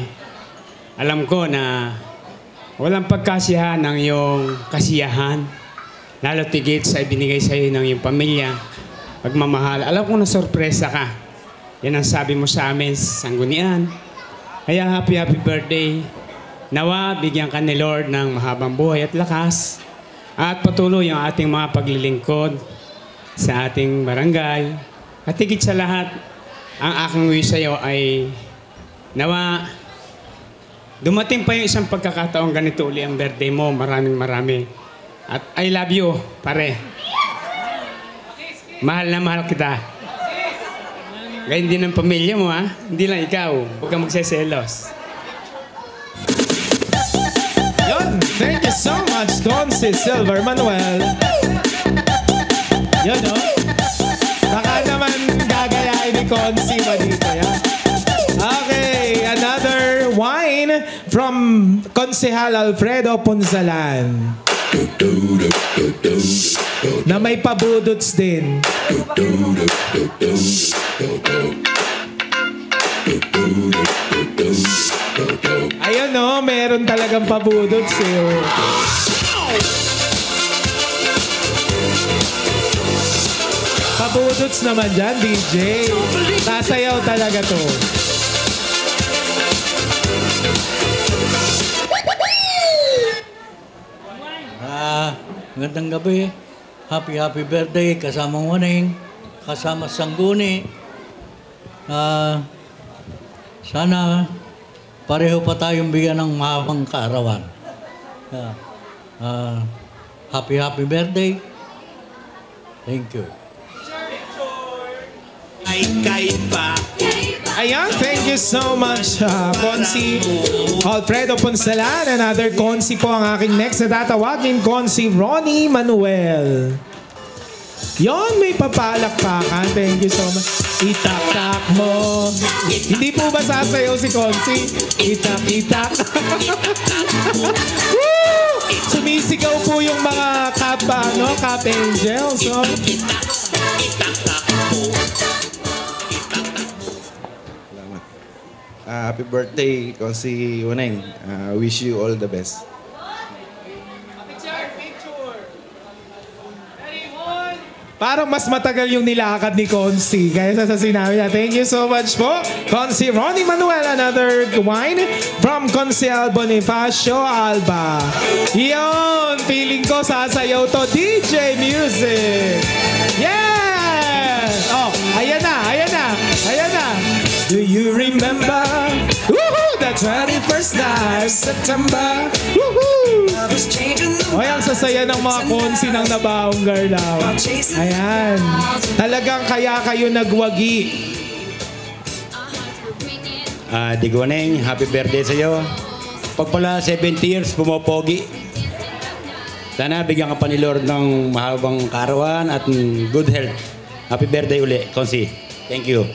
Alam ko na walang pagkasiyahan ng iyong kasiyahan. Lalo tigit sa ibinigay sa iyo ng iyong pamilya. Pagmamahal. Alam ko na sorpresa ka. Yan ang sabi mo sa amin sa sanggunian. Kaya happy birthday. Nawa, bigyan ka ni Lord ng mahabang buhay at lakas. At patuloy ang ating mga paglilingkod sa ating barangay. At higit sa lahat, ang aking wish sa iyo ay nawa, dumating pa yung isang pagkakataong ganito uli ang birthday mo. Maraming. At I love you, pare. Mahal na mahal kita. Gayun din ang pamilya mo, ha? Hindi lang ikaw. Huwag kang magseselos. Yon, thank you so much, Consi Silver Manuel. Yon, no? Baka naman gagayain ni Consi pa dito, yan. Okay, another wine from Konsehal Alfredo Punsalan. Na may pabudots din. Ayun no, meron talagang pabudots eh. Pabudots naman dyan, DJ. Sasayaw talaga to. Magandang gabi. Happy birthday kasama Waning, kasama Sangguni. Sana pareho pa tayong bigyan ng mahabang kaarawan. Happy birthday. Thank you. Ayan, thank you so much, Consi Alfredo Punsalan. Another Consi po ang aking next na tatawagin, Consi Ronnie Manuel. Yon, may papalakpakan. Thank you so much. Itak-tak mo. Hindi po ba sasayaw si Consi? Itak-itak. Sumisigaw po yung mga Cap Angels. So. Happy birthday, Consi Waneng. Wish you all the best. Parang mas matagal yung nilakad ni Consi kaysa sa sinabi niya. Thank you so much po, Consi Ronnie Manuel. Another wine from Consiel Bonifacio Alba. Yun, feeling ko sasayaw to. DJ Music. Yeah! Oh, ayan na. Do you remember? Woohoo! The 21st night of September. Woohoo! O yan, sasaya ng mga Consi ng Nabaong Garlaw. Ayan. Talagang kaya kayo nagwagi. Digwaneng, happy birthday sa iyo. Pag pala 70 years, pumopogi. Sana bigyan ka pa ni Lord ng mahabang karawan at good health. Happy birthday uli, Consi. Thank you.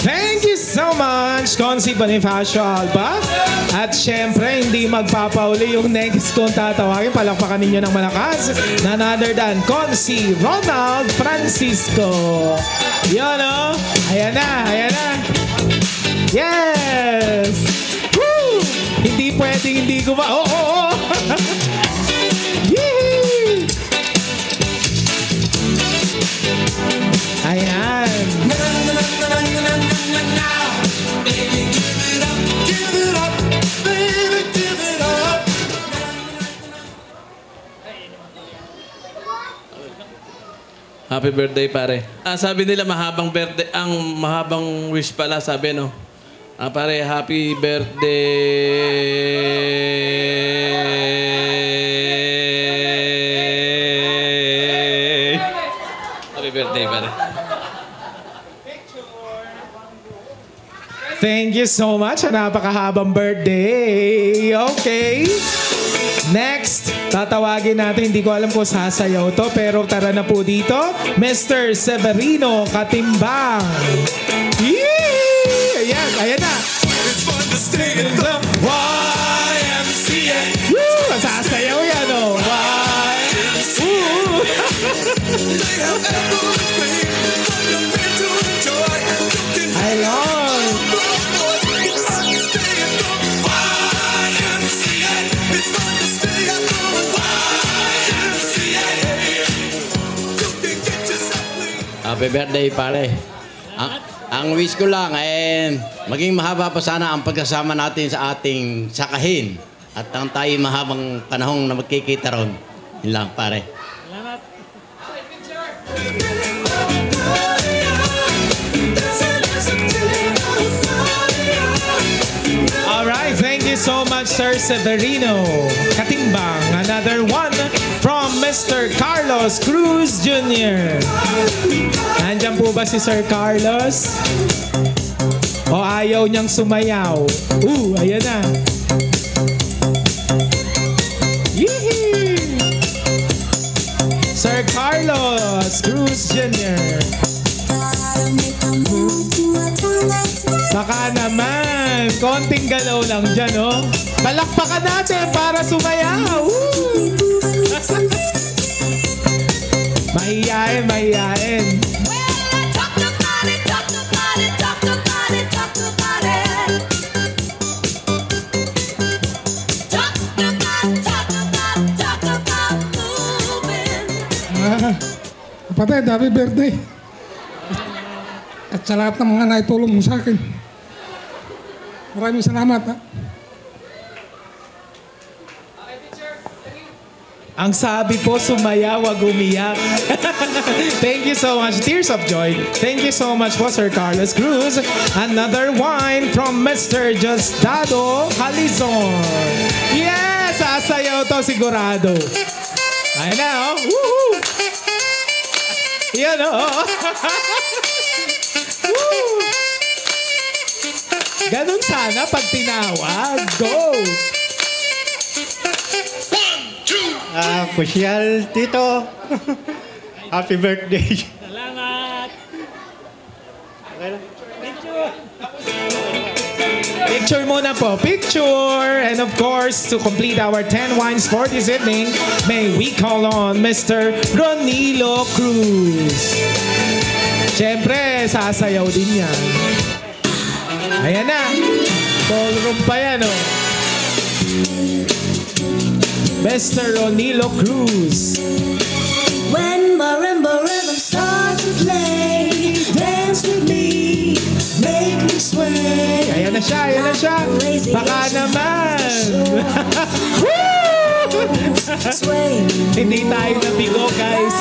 Thank you so much, Consi Bonifacio Alba. At syempre, hindi magpapauli yung next kong tatawagin. Palakpakan ninyo ng malakas. None other than Consi Ronald Francisco. Yan o. Ayan na. Yes! Woo! Hindi pwedeng hindi ko ba... Oh! Yee! Ayan. Happy birthday, pare. Sabi nila mahabang birthday, ang mahabang wish pala, sabi, no? Pare, happy birthday. Happy birthday, pare. Thank you so much. Napakahabang birthday. Okay. Next, tatawagin natin. Hindi ko alam kung sasayaw to, pero tara na po dito. Mr. Severino Katimbang. Yee! Ayan na. It's fun to stay in the YMCA. Woo! Sasayaw yan, oh. Woo! I love. Happy birthday, pare. Ang wish ko lang ay maging mahaba pa sana ang pagkasama natin sa ating sakahin. At ang tayo mahabang panahong na magkikita ron. Yun lang, pare. Salamat. Alright, thank you so much, Sir Severino Katimbang. Another one from Mr. Carlos Cruz Jr. Nandiyan po ba si Sir Carlos? O ayaw niyang sumayaw? Ayan na. Yee! Sir Carlos Cruz Jr. Baka naman. Konting galaw lang dyan, oh. Palakpakan natin para sumayaw. Mahiyain, mahiyain. Kapatid, happy birthday. At sa lahat ng mga naitulong mo sa akin. Maraming salamat, ha? Ang sabi po, sumayaw, wag umiyak. Thank you so much. Tears of joy. Thank you so much po, Sir Carlos Cruz. Another wine from Mr. Justado Halizon. Yes! Sasayaw to sigurado. Ayan na, oh. Woohoo! Yan, oh. Woo! Ganun sana pag tinawag. Go! Kusyal, Tito. Happy birthday. Salamat. Picture muna po. Picture. And of course, to complete our 10 wines for this evening, may we call on Mr. Ronilo Cruz. Siyempre, sasayaw din yan. Ayan na. Ballroom pa yan, oh. Mr. Ronilo Cruz. When marimba rhythm starts to play, dance with me, make me sway. Ayan na siya, ayan na siya. Baka naman. Hindi tayo nabigo, guys.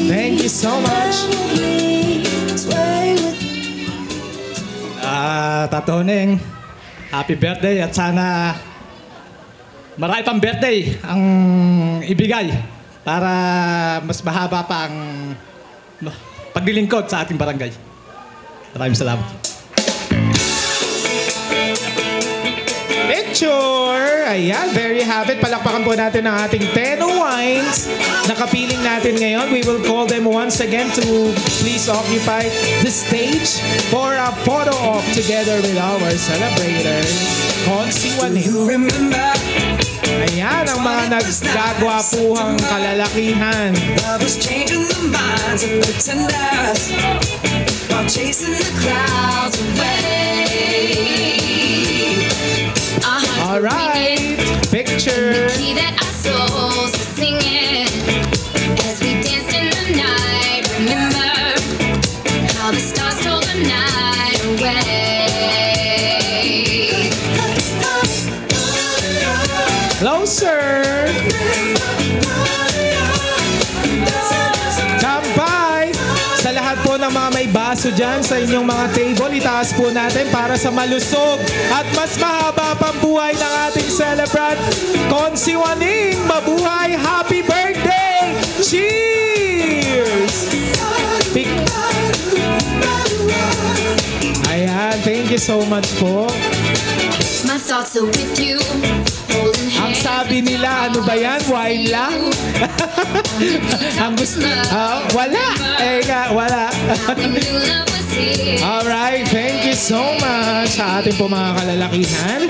Thank you so much. Tatoneng, happy birthday at sana marami pang birthday ang ibigay para mas mahaba pa ang paglilingkod sa ating barangay. Maraming salamat. Picture! Ayan, there you have it. Palakpakan po natin ang ating 10 wines. Nakapiling natin ngayon. We will call them once again to please occupy the stage for a photo op together with our celebrators. Konsi Juaning. Ayan ang mga naggagwapuhang kalalakihan. Love is changing the minds of pretenders while chasing the clouds away. All right, picture. Key that our souls were singing as we danced in the night. Remember how the stars stole the night away. Closer. Kampay. Sa lahat po ng mga may baso dyan sa inyong mga table, itaas po natin para sa malusog at mas mahaba pang buhay ng ating celebrant. Konsi Juaning, mabuhay! Happy birthday! Cheers! Ayan, thank you so much po. My thoughts are with you. Ang sabi nila, ano ba yan? Wine lang? Ang gusto, wala. Eh nga, wala. Alright, thank you so much sa ating po mga kalalakihan.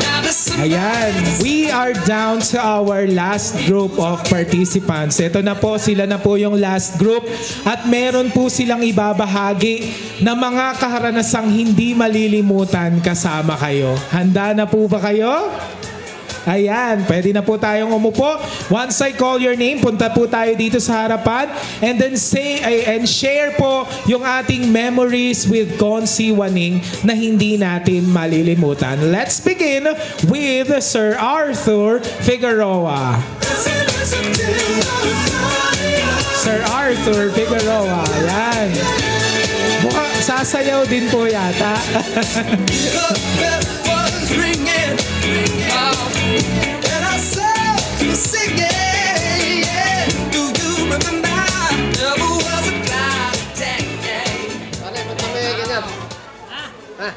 Ayan, we are down to our last group of participants. Ito na po, sila na po yung last group. At meron po silang ibabahagi na mga kaharanasang hindi malilimutan kasama kayo. Handa na po ba kayo? Ayan, pwede na po tayong umupo. Once I call your name, punta po tayo dito sa harapan and then and share po yung ating memories with Konsi Juaning na hindi natin malilimutan. Let's begin with Sir Arthur Figueroa. Sir Arthur Figueroa, ayan. Mukhang sasayaw din po yata. And I saw you singing, yeah. Do you remember? Never was a cloud that day. Pare, ba't na may ganyan? Ha?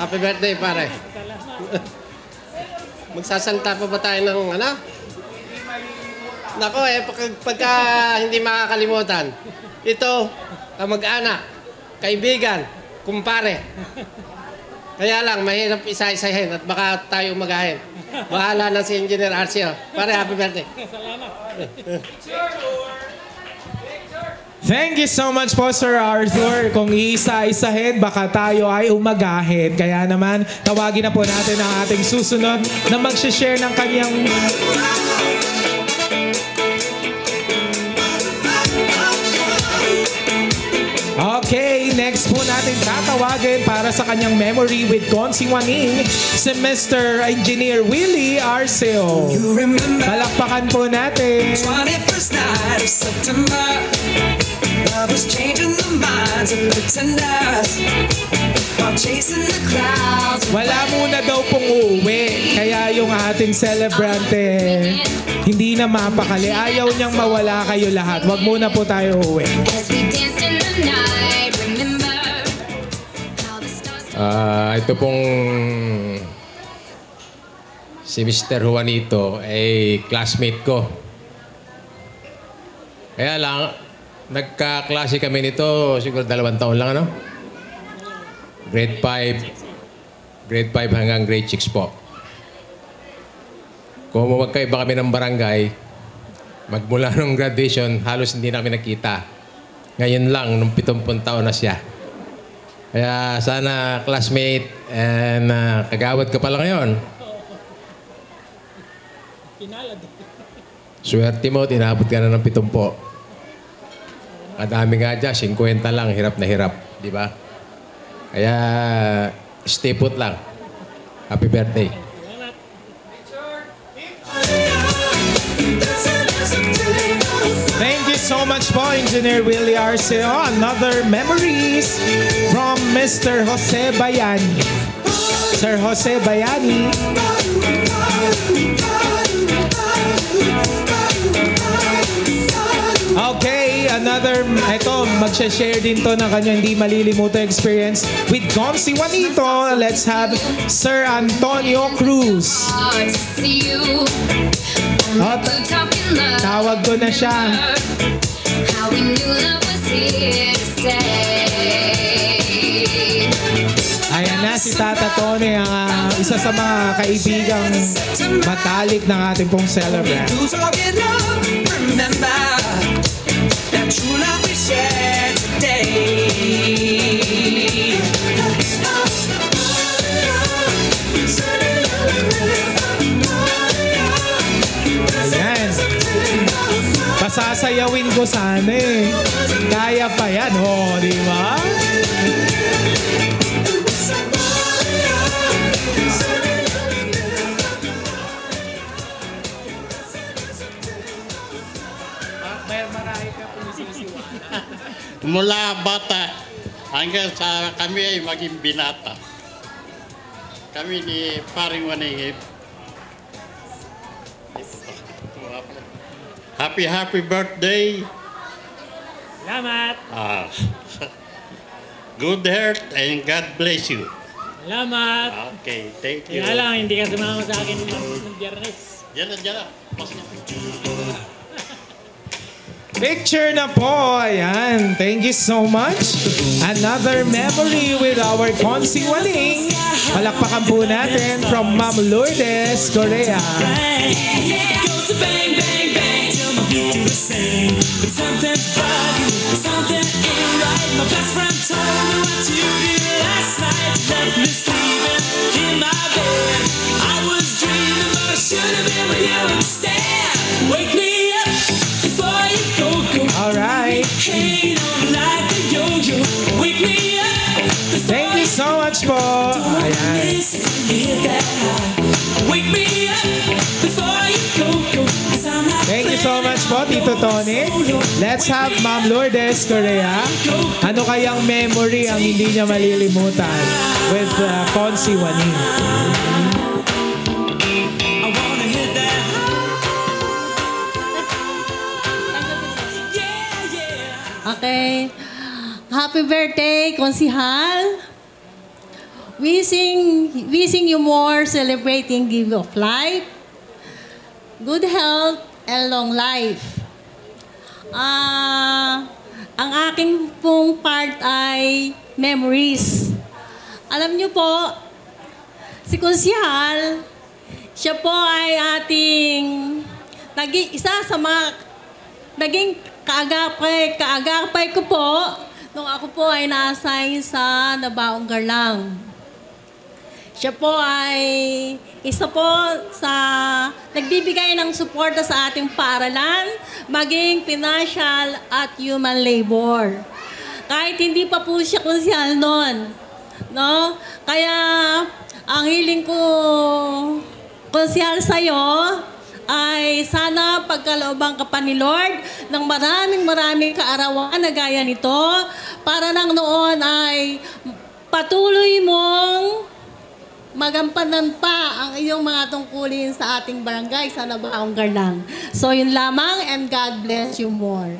Happy birthday, pare. Magsasanta pa ba tayo ng ano? Nako pagka hindi makakalimutan. ito, kamag-anak, kaibigan, kumpare. Kaya lang, mahirap isa-isahin at baka tayo magahin. Bahala na si Engineer Arcel. Pare, happy birthday. Salamat. Thank you so much po, Sir Arthur. Kung isa-isahin, baka tayo ay umagahin. Kaya naman, tawagin na po natin ang ating susunod na mag-share ng kanyang... Okay, next po natin tatawagin para sa kanyang memory with Konsi Waning, si Mr. Engineer Willie Arceo. Palakpakan po natin. 21st night of September, love was changing the minds of pretenders while chasing the clouds. Wala muna daw pong uuwi, kaya yung ating celebrante hindi na mapakali. Ayaw niyang mawala kayo lahat. Wag muna po tayo uuwi. As we danced in the night, remember how the stars. Ito pong si Mr. Juanito ay classmate ko. Kaya lang, nagkaklase kami nito siguro 2 taon lang, ano? Grade 5 hanggang grade 6 po. Kung magkaiba kami ng barangay, magmula nung graduation, halos hindi na kami nakita. Ngayon lang, nung 70 taon na siya. Kaya sana classmate and kagawad ka pala ngayon. Swerte mo, tinabot ka na ng 70. Kadami nga dyan, 50 lang, hirap na hirap. Di ba? Kaya stay put lang. Happy birthday. Thank you so much po, Engineer Willie Arceo. Another memories from Mr. Jose Bayani. Sir Jose Bayani. Okay, another, ito, mag-share din to ng kanyang hindi malilimutan experience with Konsi Juanito. Let's have Sir Antonio Cruz. At tawag ko na siya. Ayan na si Tata Tony, ang isa sa mga kaibigang matalik ng ating pong celebrant. True love we share today. Ayan. Pasasayawin ko sana eh. Kaya pa yan, oh, di ba? Mula bata hanggang sa kami ay maging binata. Kami ni Paring Waning. Happy birthday. Salamat. Good health and God bless you. Salamat. Okay, thank you. Kaya lang, hindi ka sumama sa akin ng Biyernes. Diyan na. Picture na po. Ayan. Thank you so much. Another memory with our Konsi Waning. Palakpakan po natin from Ma'am Lourdes, Korea. Bang, bang, bang, till my feet do the same. But something's bugging, something ain't right. My best friend told me what you did last night. You left me sleeping in my bed. I was dreaming, but I should have been with you instead. Wake me up before you go. All right. Hang on like a yo-yo. Wake me up. Thank you so much po. Ayan. Wake me up before you go. Thank you so much po, Tito Tony. Let's have Ma'am Lourdes, Korea. Ano kayang memory ang hindi niya malilimutan with Konsi Waning? Okay. Happy birthday, Konsihal. Wishing you more celebrating gift of life, good health, and long life. Ang aking pong part ay memories. Alam niyo po, si Konsihal, siya po ay ating isa sa mga naging kaagapay ko po nung ako po ay na-assign sa Nabaong Garlang. Siya po ay isa po sa nagbibigay ng suporta sa ating paaralan, maging financial at human labor. Kahit hindi pa po siya konsihal noon. No? Kaya ang hiling ko konsihal sa'yo ay sana pagkalooban ka pa ni Lord ng maraming kaarawan na gaya nito para nang noon ay patuloy mong magampanan pa ang iyong mga tungkulin sa ating barangay sa Nabaong Garlang. So yun lamang and God bless you more.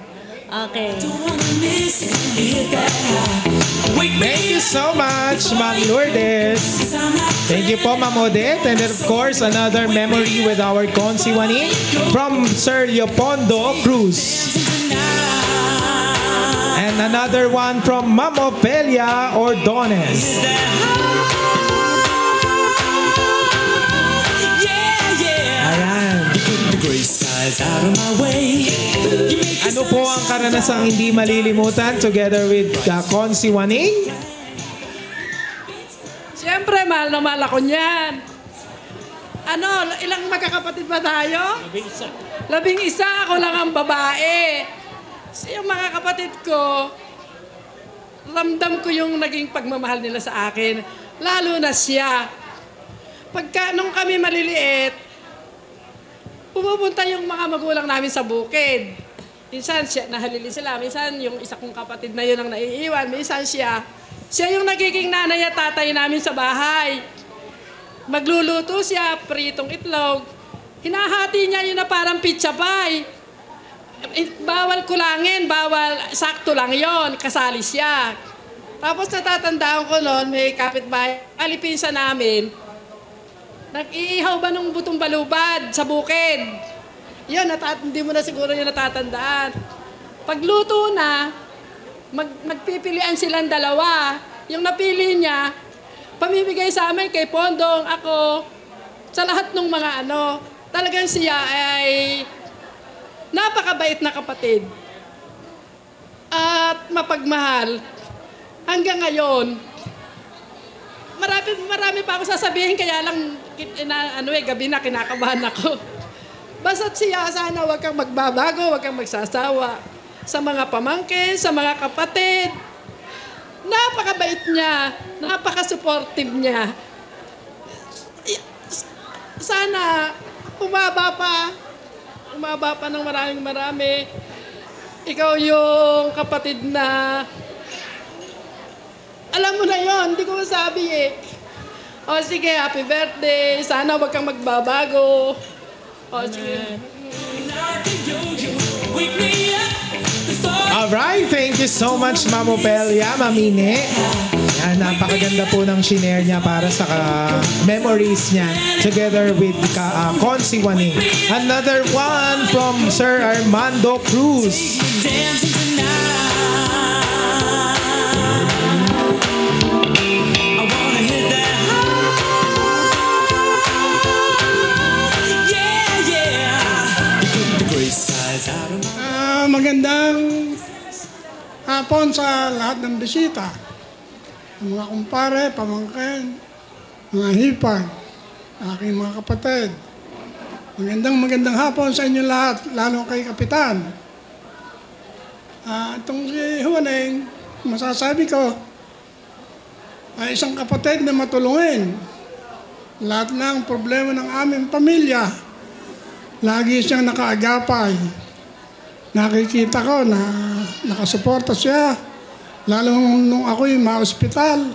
Okay. Thank you so much, Ma'am Lourdes. Thank you po, Ma'am Odette. And of course, another memory with our Consiwani from Sir Leopoldo Cruz. And another one from Ma'am Ofelia Ordones. Ano po ang karanasang hindi malilimutan together with Consiwani? Siyempre, mahal na mahal ako niyan. Ano, ilang magkakapatid ba tayo? 11. Ako lang ang babae. Yung mga kapatid ko, ramdam ko yung naging pagmamahal nila sa akin. Lalo na siya. Nung kami maliliit, pumupunta yung mga magulang namin sa bukid. Minsan siya, nahalili sila. Minsan yung isa kong kapatid na yun ang naiiwan. Minsan siya yung nagiging nanay at tatay namin sa bahay. Magluluto siya, pritong itlog. Hinahati niya yun na parang pizza pie. Bawal kulangin, bawal, sakto lang yon, kasali siya. Tapos natatandaan ko noon, may kapitbahay, alipinsa namin, nag-iihaw ba nung butong balubad sa bukid? Yun, hindi mo na siguro yun natatandaan. Pagluto na, magpipilian silang dalawa. Yung napili niya, pamimigay sa amin kay Pondong, ako, sa lahat ng mga talagang siya ay napakabait na kapatid. At mapagmahal. Hanggang ngayon, marami pa ako sasabihin, kaya lang gabi na kinakabahan ako. Basta't siya, sana wag kang magbabago, wag kang magsasawa. Sa mga pamangkin, sa mga kapatid. Napakabait niya, napaka-supportive niya. Sana umaba pa ng marami. Ikaw yung kapatid na alam mo na yon, hindi ko masabi eh. O sige, happy birthday. Sana wag kang magbabago. O sige. Alright, thank you so much, Ma'am Ofelia, Mamine. Yan, napakaganda po ng shinare niya para sa memories niya together with Consiwani. Another one from Sir Armando Cruz. Magandang hapon sa lahat ng bisita. Mga kumpare, pamangkin, mga hipag, aking mga kapatid. Magandang hapon sa inyo lahat, lalo kay Kapitan. Itong si Juaneng, masasabi ko, ay isang kapatid na matulungin. Lahat ng problema ng aming pamilya, lagi siyang nakaagapay. Nakikita ko na nakasuporta siya. Lalo nung ako'y ma-hospital,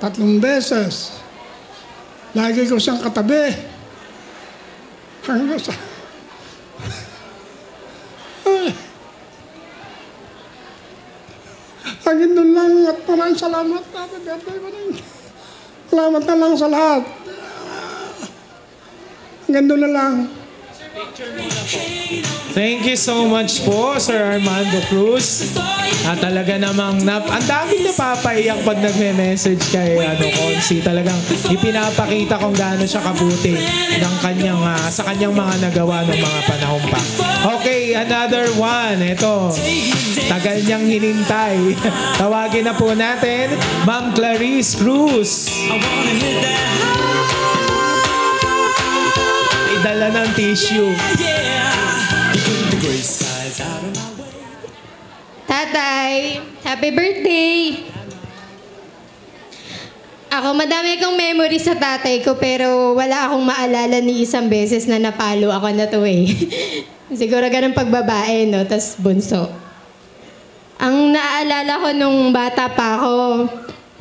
3 beses. Lagi ko siyang katabi. Hanggang sa... Hanggang doon lang at maraming salamat. Happy birthday mo rin. Salamat na lang sa lahat. Hanggang doon na lang. Thank you so much po, Sir Armando Cruz. Talaga namang, ang daming napapaiyak pag nagme-message kay Consi. Talagang ipinapakita kung gaano siya kabuti ng kanyang, sa kanyang mga nagawa ng mga panahon pa. Okay, another one. Ito, tagal niyang hinintay. Tawagin na po natin, Ma'am Clarice Cruz. Dala ng tissue. Tatay, happy birthday! Ako, madami akong memory sa tatay ko pero wala akong maalala ni isang beses na napalo ako na to eh. Siguro ganun pagbabae, no? Tas bunso. Ang naaalala ko nung bata pa ako,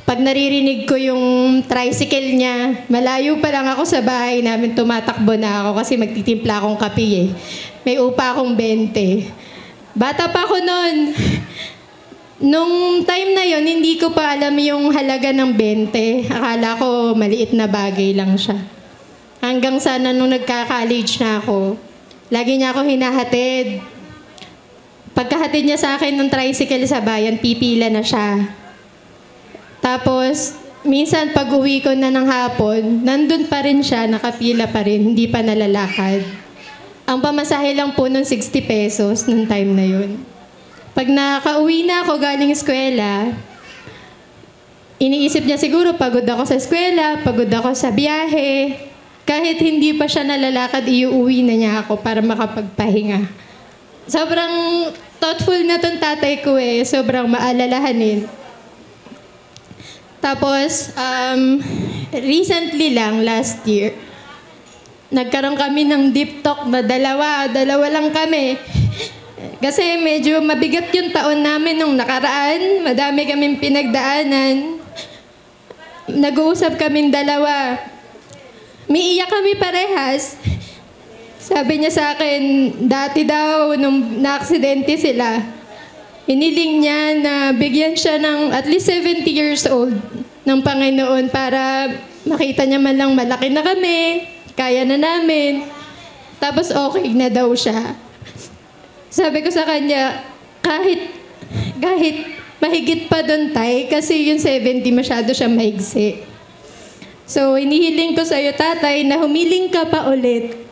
pag naririnig ko yung tricycle niya, malayo pa lang ako sa bahay namin, tumatakbo na ako kasi magtitimpla akong kape eh. May upa akong 20. Bata pa ako noon. Nung time na yon, hindi ko pa alam yung halaga ng 20. Akala ko maliit na bagay lang siya. Hanggang sana nung nagka-college na ako, lagi niya ako hinahatid. Pagkahatid niya sa akin ng tricycle sa bayan, pipila na siya. Tapos, minsan pag uwi ko na ng hapon, nandun pa rin siya, nakapila pa rin, hindi pa nalalakad. Ang pamasahe lang po nung 60 pesos nung time na yun. Pag nakauwi na ako galing eskwela, iniisip niya siguro pagod ako sa eskwela, pagod ako sa biyahe. Kahit hindi pa siya nalalakad, iuwi na niya ako para makapagpahinga. Sobrang thoughtful na tong tatay ko eh, sobrang maalalahanin. Tapos, recently lang, last year, nagkaroon kami ng deep talk na dalawa lang kami. Kasi medyo mabigat yung taon namin nung nakaraan, madami kaming pinagdaanan. Nag-uusap kaming dalawa. Miiyak kami parehas. Sabi niya sa akin, dati daw, nung na-aksidente sila, hiniling niya na bigyan siya ng at least 70 years old ng Panginoon para makita niya man lang malaki na kami, kaya na namin. Tapos okay na daw siya. Sabi ko sa kanya, kahit mahigit pa doon tay, kasi yung 70 masyado siya maigsi. So, inihiling ko sa'yo, tatay, na humiling ka pa ulit.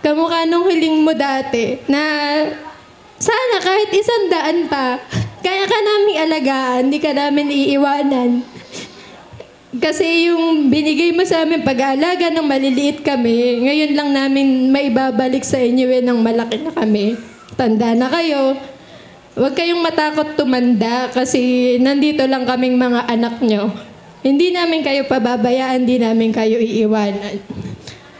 Kamukha nung hiling mo dati, na sana kahit 100 pa, kaya ka namin alagaan, hindi ka namin iiwanan. Kasi yung binigay mo sa amin pag-aalaga ng maliliit kami, ngayon lang namin maibabalik sa inyo ng malaki na kami. Tanda na kayo. Huwag kayong matakot tumanda kasi nandito lang kaming mga anak nyo. Hindi namin kayo pababayaan, hindi namin kayo iiwanan.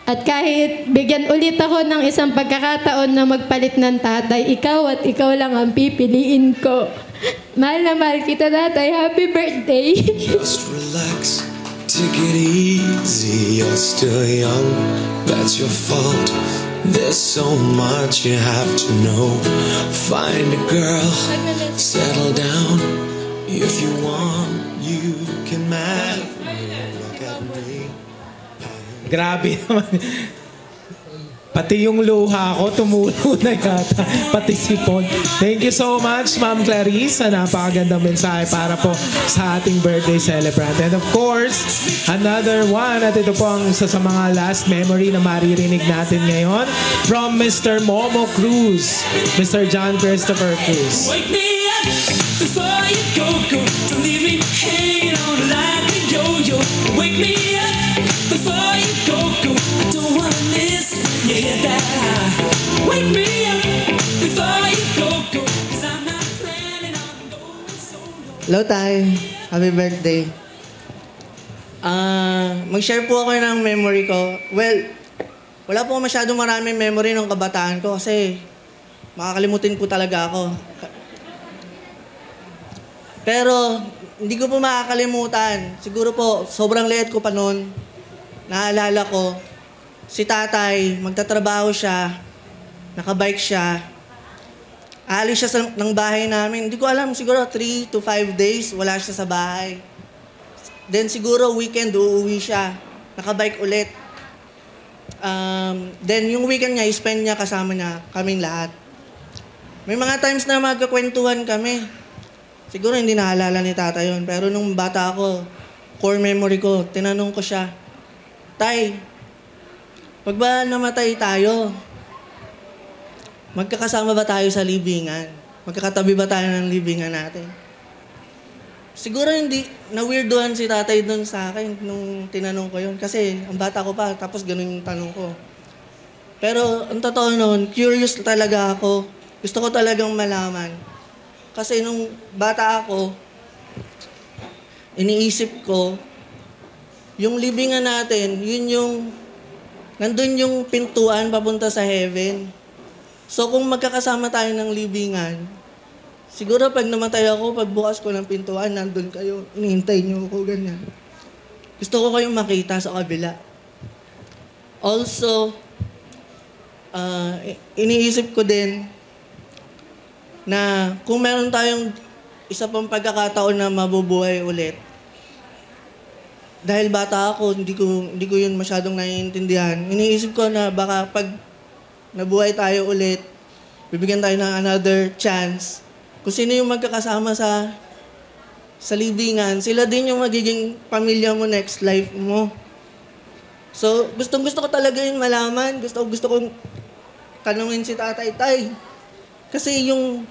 At kahit bigyan ulit ako ng isang pagkakataon na magpalit ng tatay, ikaw at ikaw lang ang pipiliin ko. Mahal na mahal kita, tatay. Happy birthday. Just relax, take it easy. You're still young, that's your fault. There's so much you have to know. Find a girl, settle down. If you want, you can marry me. Look at me. Grabe naman. Pati yung luha ko, tumulo na yata. Pati sipon. Thank you so much, Ma'am Clarice. Napakagandang mensahe para po sa ating birthday celebrant. And of course, another one. At ito po ang isa sa mga last memory na maririnig natin ngayon from Mr. Momo Cruz. Mr. John Christopher Cruz. Wake me up before you go. Don't leave me hanging on like a yo-yo. Wake me up before you go. I don't wanna miss it. You hear that? Wake me up before you go. 'Cause I'm not planning on going solo. Hello, Tay. Happy birthday. Mag-share po ako ng memory ko. Well, wala po masyadong maraming memory ng kabataan ko kasi makakalimutin po talaga ako. Pero hindi ko po makakalimutan. Siguro po, sobrang liit ko pa noon. Naalala ko, si tatay, magtatrabaho siya, nakabike siya, aalis siya ng bahay namin. Hindi ko alam, siguro 3 to 5 days, wala siya sa bahay. Then siguro weekend, uuwi siya, nakabike ulit. Then yung weekend niya, spend niya kasama niya, kaming lahat. May mga times na magkakwentuhan kami. Siguro hindi naalala ni tata yun. Pero nung bata ako, core memory ko, tinanong ko siya, Tay, pag ba namatay tayo, magkakasama ba tayo sa libingan? Magkakatabi ba tayo ng libingan natin? Siguro hindi, na-weirdohan si tatay doon sa akin nung tinanong ko yun. Kasi ang bata ko pa, tapos ganun yung tanong ko. Pero ang totoo noon, curious talaga ako. Gusto ko talagang malaman. Kasi nung bata ako, iniisip ko, yung libingan natin, yun yung, nandun yung pintuan papunta sa heaven. So kung magkakasama tayo ng libingan, siguro pag namatay ako, pagbukas ko ng pintuan, nandun kayo, inihintay niyo ako, ganyan. Gusto ko kayong makita sa kabila. Also, iniisip ko din na kung meron tayong isa pang pagkakataon na mabubuhay ulit, dahil bata ako, hindi ko yun masyadong naiintindihan. Iniisip ko na baka pag nabuhay tayo ulit, bibigyan tayo ng another chance. Kung sino yung magkakasama sa libingan, sila din yung magiging pamilya mo next life mo. So, gusto ko talaga yung malaman. Gusto kong tanungin si Tatay, Tay. Kasi yung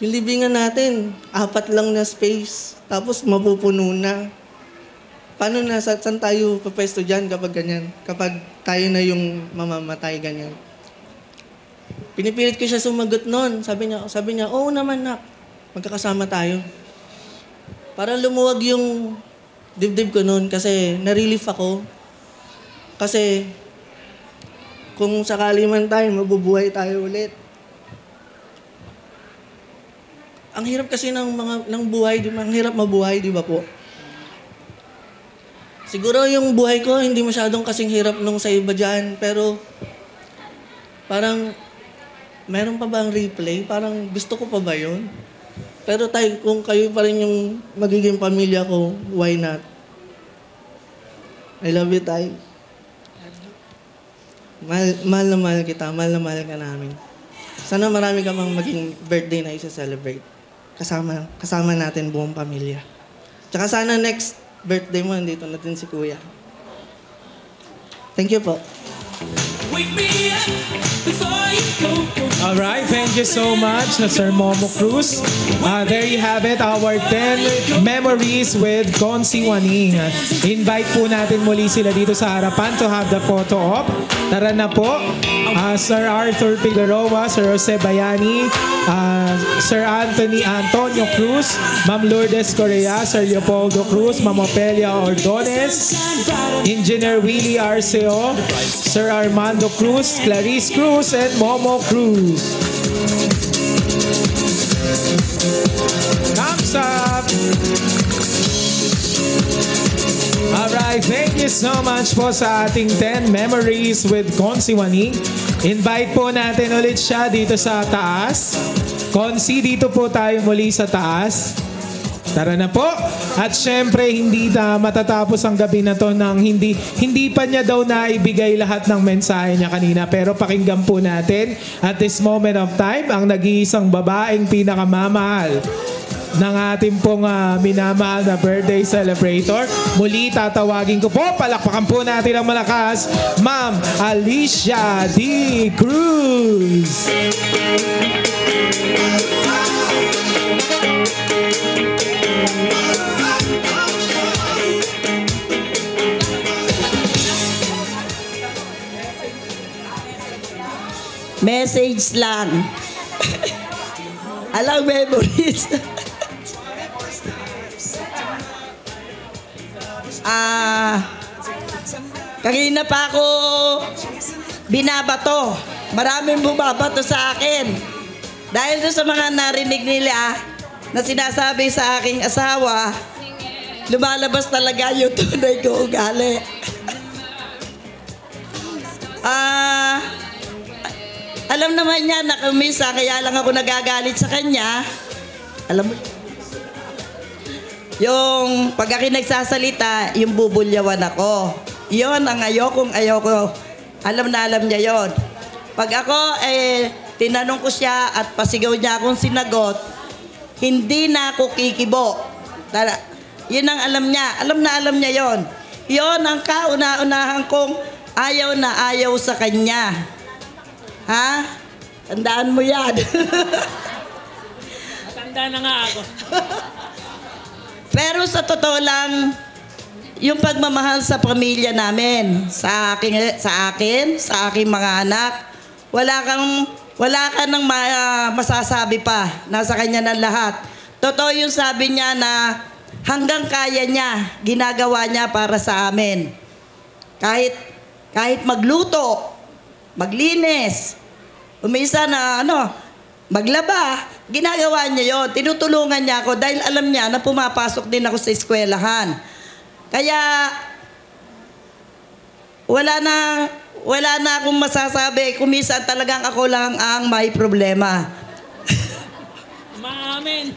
libingan natin, 4 lang na space. Tapos mapupuno na. Paano na, saan tayo papesto dyan kapag ganyan? Kapag tayo na yung mamamatay, ganyan. Pinipilit ko siya sumagot noon. Sabi niya, oo naman nak, magkakasama tayo. Parang lumuwag yung dibdib ko noon kasi na-relief ako. Kasi kung sakali man tayo, mabubuhay tayo ulit. Ang hirap kasi ng buhay, ang hirap mabuhay, di ba po? Siguro yung buhay ko, hindi masyadong kasing hirap nung sa iba dyan, pero parang meron pa ba ang replay? Parang gusto ko pa ba yun? Pero tayo, kung kayo pa rin yung magiging pamilya ko, why not? I love you, Tay. Mahal na mahal kita, mahal na mahal ka namin. Sana marami ka mang maging birthday na isa-celebrate. Kasama natin buong pamilya. Tsaka sana next birthday mo, nandito natin si Kuya. Thank you po. Alright, thank you so much, Sir Momo Cruz. There you have it, our 10 memories with Consi Waning. Invite po natin muli sila dito sa harapan to have the photo op. Tara na po. Sir Arthur Figueroa, Sir Jose Bayani, Sir Antonio Cruz, Ma'am Lourdes Correa, Sir Leopoldo Cruz, Ma'am Opelia Ordones, Engineer Willie Arceo, Sir Armando Cruz, Clarice Cruz, and Momo Cruz. Thumbs up! Alright, thank you so much po sa ating 10 memories with Consi Waning. Invite po natin ulit siya dito sa taas. Consi, dito po tayo muli sa taas. Tara na po. At syempre, hindi na matatapos ang gabi na to nang hindi pa niya daw naibigay lahat ng mensahe niya kanina. Pero pakinggan po natin at this moment of time ang nag-iisang babaeng pinakamamahal ng ating pong minamahal na birthday celebrator. Muli tatawagin ko po, palakpakan po natin ang malakas, Ma'am Alicia D. Cruz. Message lang. Alang memories. Kanina pa ako binabato. Maraming bumabato sa akin. Dahil doon sa mga narinig nila na sinasabi sa aking asawa, lumalabas talaga yung tunay ko ugali. Alam naman niya na kumisa, kaya lang ako nagagalit sa kanya. Alam mo, yung pag aking nagsasalita, yung bubulyawan ako. Yon ang ayokong ayoko. Alam na alam niya yon. Pag ako, tinanong ko siya at pasigaw niya akong sinagot, hindi na ako kikibo. Yun ang alam niya. Alam niya yon. Yon ang kauna-unahan kong ayaw na ayaw sa kanya. Ha? Tandaan mo yan. Matanda na nga ako. Pero sa totoo lang, yung pagmamahal sa pamilya namin, sa aking mga anak, wala ka nang masasabi pa. Nasa kanya ng lahat. Totoo yung sabi niya na hanggang kaya niya, ginagawa niya para sa amin. Kahit magluto, maglinis, umisa na maglaba, ginagawa niya yon. Tinutulungan niya ako dahil alam niya na pumapasok din ako sa eskwelahan. Kaya wala na akong masasabi. Kuminsan talagang ako lang ang may problema. Amen.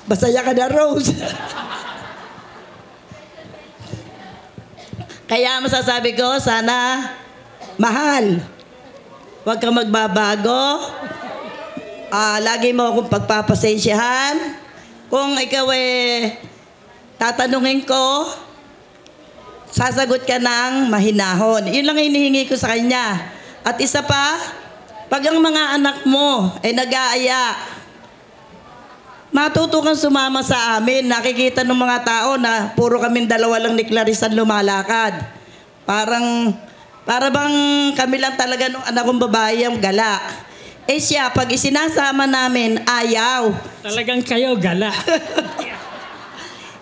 Basaya ka na, Rose. Kaya masasabi ko, sana mahal. Huwag kang magbabago. Lagi mo akong pagpapasensyahan. Kung ikaw tatanungin ko, sasagot ka ng mahinahon. Yun lang hinihingi ko sa kanya. At isa pa, pag ang mga anak mo ay nag-aaya, matuto kang sumama sa amin. Nakikita ng mga tao na puro kaming dalawa lang ni Clarice ang lumalakad. Para bang kami lang talaga nung anak kong babae ang gala. Siya, pag isinasama namin, ayaw. Talagang kayo gala.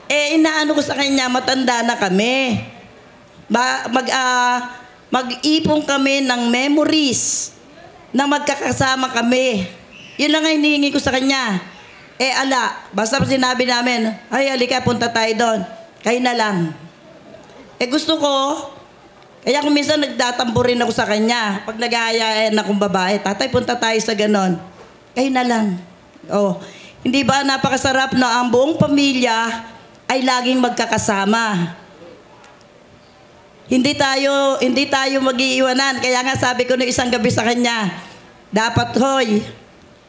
Inaano ko sa kanya, matanda na kami. Mag-ipon kami ng memories na magkakasama kami. Yun lang ang hinihingi ko sa kanya. Basta sinabi namin, ay, halika, punta tayo doon. Kayo na lang. Gusto ko, kaya kung minsan nagtatampo rin ako sa kanya, pag nag-aayain akong babae, tatay, punta tayo sa ganon. Kayo na lang. Hindi ba napakasarap na ang buong pamilya ay laging magkakasama? Hindi tayo mag-iiwanan. Kaya nga sabi ko no isang gabi sa kanya, dapat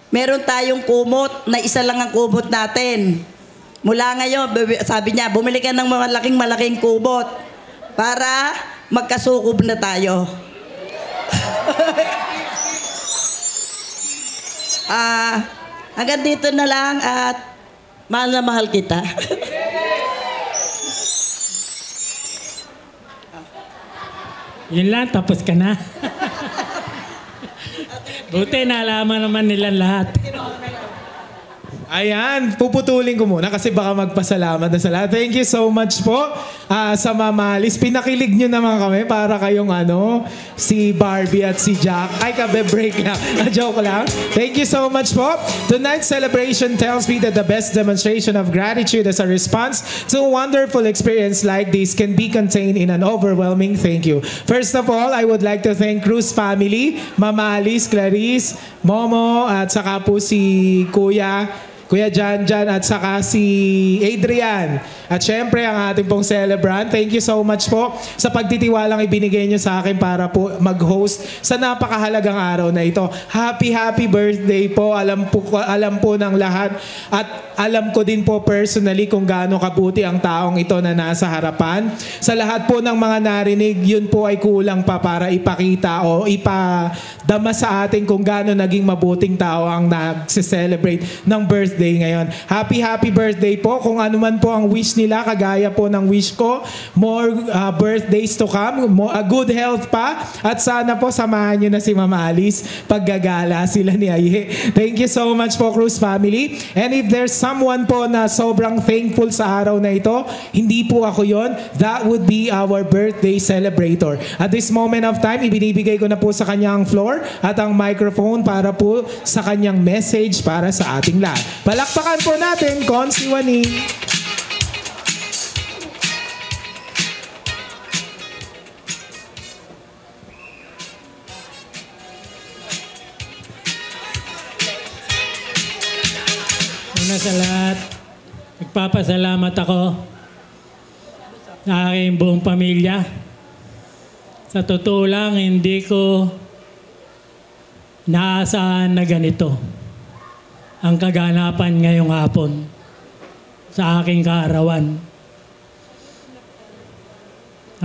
meron tayong kumot na isa lang ang kumot natin. Mula ngayon, sabi niya, bumili ka ng malaking kumot para magkasukob na tayo. Hanggang dito na lang at mahal na mahal kita. Yun lang, tapos ka na. Buti nalaman naman nila lahat. Ayan, puputulin ko muna kasi baka magpasalamat na sa lahat. Thank you so much po sa Mama Alice. Pinakilig nyo naman kami para kayong si Barbie at si Jack. Ay, kabe-break lang. Joke lang. Thank you so much po. Tonight's celebration tells me that the best demonstration of gratitude as a response to a wonderful experience like this can be contained in an overwhelming thank you. First of all, I would like to thank Cruz family, Mama Alice, Clarice, Momo, at saka po si Kuya Janjan at saka si Adrian. At syempre ang ating pong celebrant. Thank you so much po sa pagtitiwalang ibinigay nyo sa akin para po mag-host sa napakahalagang araw na ito. Happy birthday po. Alam po ng lahat at alam ko din po personally kung gaano kabuti ang taong ito na nasa harapan. Sa lahat po ng mga narinig, yun po ay kulang pa para ipakita o ipadama sa atin kung gaano naging mabuting tao ang nag-celebrate ng birthday ngayon. Happy birthday po. Kung ano man po ang wish nila, kagaya po ng wish ko, more birthdays to come, good health pa, at sana po samahan nyo na si Mama Alice paggagala sila ni Aye. Thank you so much po, Cruz family. And if there's someone po na sobrang thankful sa araw na ito, hindi po ako yon. That would be our birthday celebrator. At this moment of time, ibinibigay ko na po sa kanyang floor at ang microphone para po sa kanyang message para sa ating lahat. Palakpakan po natin, Consi Wani. Una sa lahat, nagpapasalamat ako sa aking buong pamilya. Sa totoo lang, hindi ko naasahan na ganito ang kaganapan ngayong hapon sa aking kaarawan.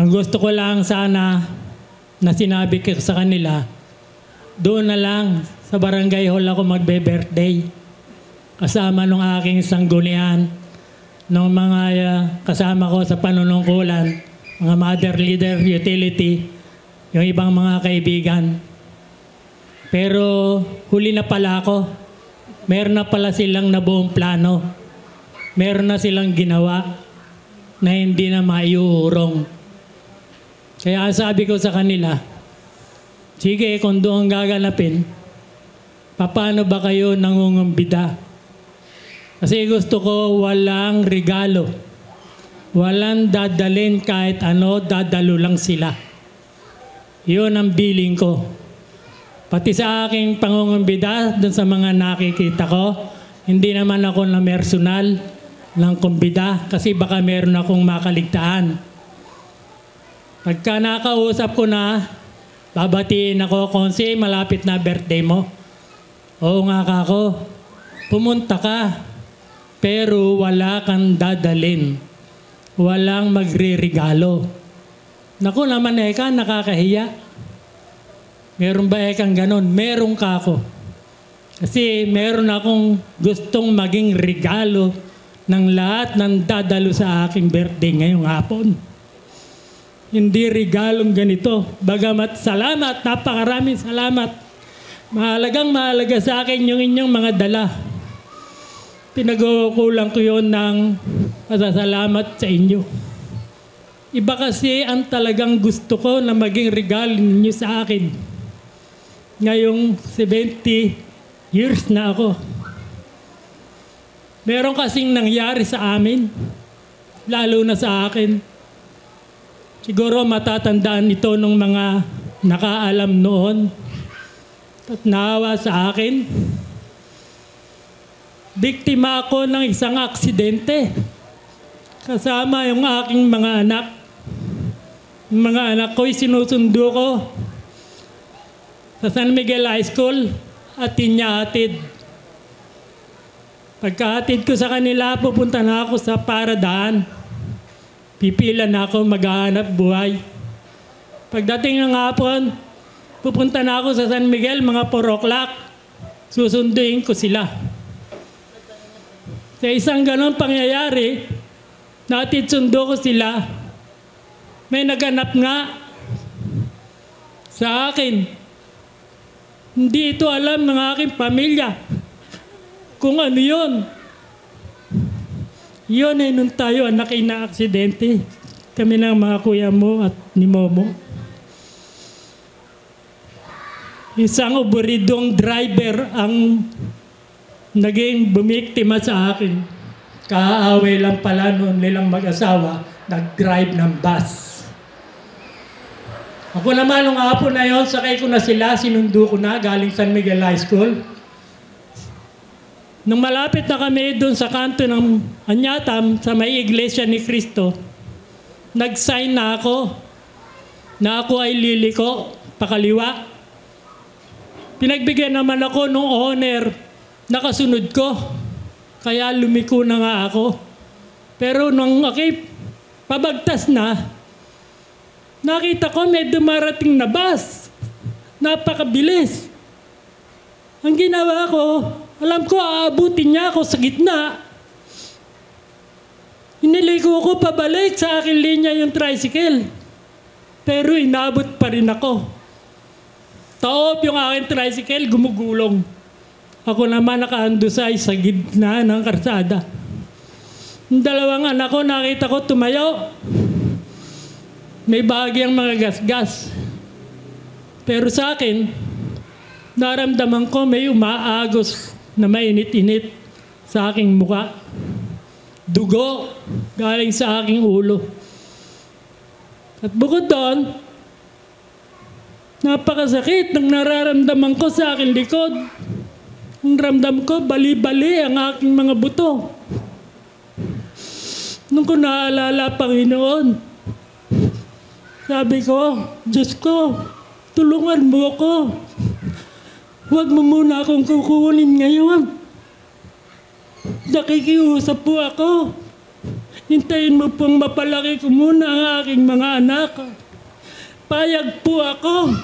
Ang gusto ko lang sana na sinabi ko sa kanila, doon na lang sa barangay hall ako magbe-birthday. Kasama nung aking sanggunian, nung mga kasama ko sa panunungkulan, mga mother leader, utility, yung ibang mga kaibigan. Pero huli na pala ako. Meron na pala silang nabuong plano. Meron na silang ginawa na hindi na maiuurong. Kaya sabi ko sa kanila, sige, kung doon gaganapin, paano ba kayo nangungumbida? Kasi gusto ko walang regalo. Walang dadalhin kahit ano, dadalo lang sila. Yun ang billing ko. Pati sa aking pangungumbida, dun sa mga nakikita ko, hindi naman ako na personal ng kumbida kasi baka meron akong makaligtaan. Pagka nakausap ko na, babatiin ako, Konsi, malapit na birthday mo. Oo nga kako, pumunta ka, pero wala kang dadalhin. Walang magre-regalo. Naku naman eka, nakakahiya. Meron ba ekang ganon? Meron ka ako. Kasi meron akong gustong maging regalo ng lahat ng dadalo sa aking birthday ngayong hapon. Hindi regalong ganito. Bagamat salamat, napakaraming salamat. Mahalaga sa akin yung inyong mga dala. Pinagkukulang ko yun ng pasasalamat sa inyo. Iba kasi ang talagang gusto ko na maging regalo ninyo sa akin. Ngayong 70 years na ako. Meron kasing nangyari sa amin, lalo na sa akin. Siguro matatandaan ito ng mga nakaalam noon at naawa sa akin. Biktima ako ng isang aksidente kasama yung aking mga anak. Yung mga anak ko'y sinusundo ko sa San Miguel High School at hatid. Pagkahatid ko sa kanila, pupunta na ako sa paradaan. Pipila na ako maghahanap buhay. Pagdating ng hapon, pupunta na ako sa San Miguel, mga 4 o'clock. Susunduin ko sila. Sa isang ganong pangyayari, natid sundo ko sila, may naganap nga sa akin. Hindi ito alam ng aking pamilya kung ano yun. Yun ay nung tayo anak na aksidente. Kami ng mga kuya mo at ni Momo. Isang oburidong driver ang naging bumiktima sa akin. Kaaway lang pala noon nilang mag-asawa, nag-drive ng bus. Ako naman nung hapon na yon, sakay ko na sila, sinundo ko na galing San Miguel High School. Nung malapit na kami doon sa kanto ng Anyatam, sa may Iglesia ni Cristo, nag-sign na ako ay liliko, pakaliwa. Pinagbigyan naman ako ng owner, nakasunod ko. Kaya lumiko na nga ako. Pero nung pabagtas na, nakita ko may dumarating na bus. Napakabilis. Ang ginawa ko, alam ko aabutin niya ako sa gitna. Iniliko ko pabalik sa aking linya yung tricycle. Pero inabot pa rin ako. Taob yung aking tricycle, gumugulong. Ako naman nakaandusay sa gitna ng karsada. Yung dalawang anak ko, nakita ko tumayo. May bahagyang mga gasgas. Pero sa akin, naramdaman ko may umaagos na mainit-init sa aking muka. Dugo galing sa aking ulo. At bukod doon, napakasakit ng nararamdaman ko sa aking likod. Ang ramdam ko, bali-bali ang aking mga buto. Nung ko naalala, Panginoon, Sabi ko, Diyos ko, tulungan mo ako. Huwag mo muna akong kukunin ngayon. Nakikiusap po ako. Hintayin mo pong mapalaki ko muna ang aking mga anak. Payag po ako.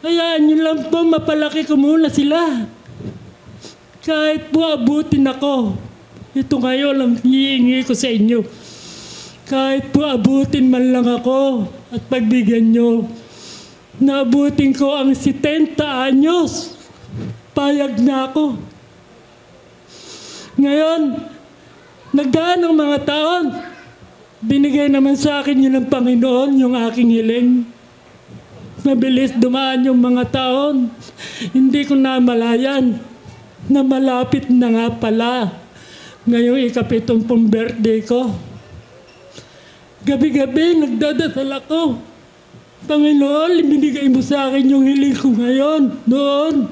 Hayaan niyo lang po mapalaki ko muna sila. Kahit po abutin ako. Ito ngayon lang hihingi ko sa inyo. Kahit po abutin man lang ako at pagbigyan nyo. Naabutin ko ang 70 anyos. Payag na ako. Ngayon, nagdaan ng mga taon. Binigay naman sa akin yun ng Panginoon, yung aking hiling. Mabilis dumaan yung mga taon. Hindi ko namalayan na malapit na nga pala. Ngayong ika-7 birthday ko. Gabi-gabi, nagdadasal ako. Panginoon, ibinigay mo sa akin yung hiling ko ngayon, noon.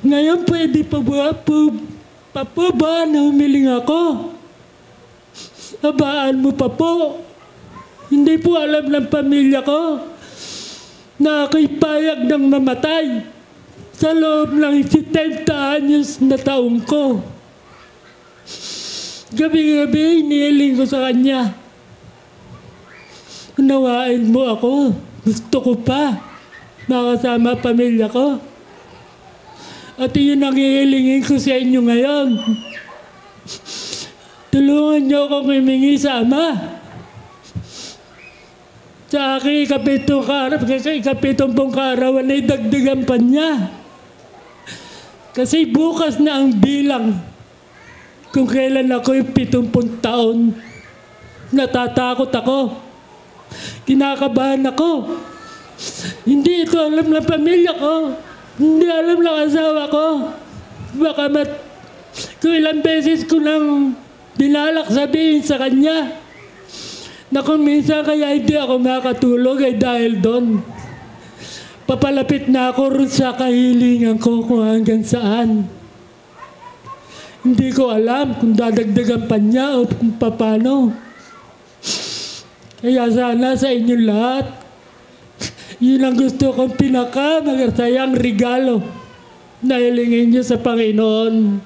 Ngayon, pwede pa ba na humiling ako? Habaan mo pa po. Hindi po alam ng pamilya ko na ako'y payag ng mamatay sa loob ng 70 anyos na taong ko. Gabi-gabi, inihiling ko sa kanya. Unawain mo ako. Gusto ko pa makasama pamilya ko. At yun ang hihilingin ko sa inyo ngayon. Tulungan niyo akong humingi sa Ama. Sa aking ika-70 kaarawan ay dagdagan pa niya. Kasi bukas na ang bilang kung kailan ako yung 70 taon. Natatakot ako. Kinakabahan ako. Hindi ito alam ng pamilya ko. Hindi alam ng asawa ko. Baka kung ilang beses ko nang binalak sabihin sa kanya na kung minsan kaya hindi ako makatulog ay dahil doon. Papalapit na ako rin sa kahilingan ko kung hanggang saan. Hindi ko alam kung dadagdagan pa niya o kung paano. Kaya sana sa inyong lahat, yun ang gusto kong pinaka-magasayang regalo na hilingin niyo sa Panginoon.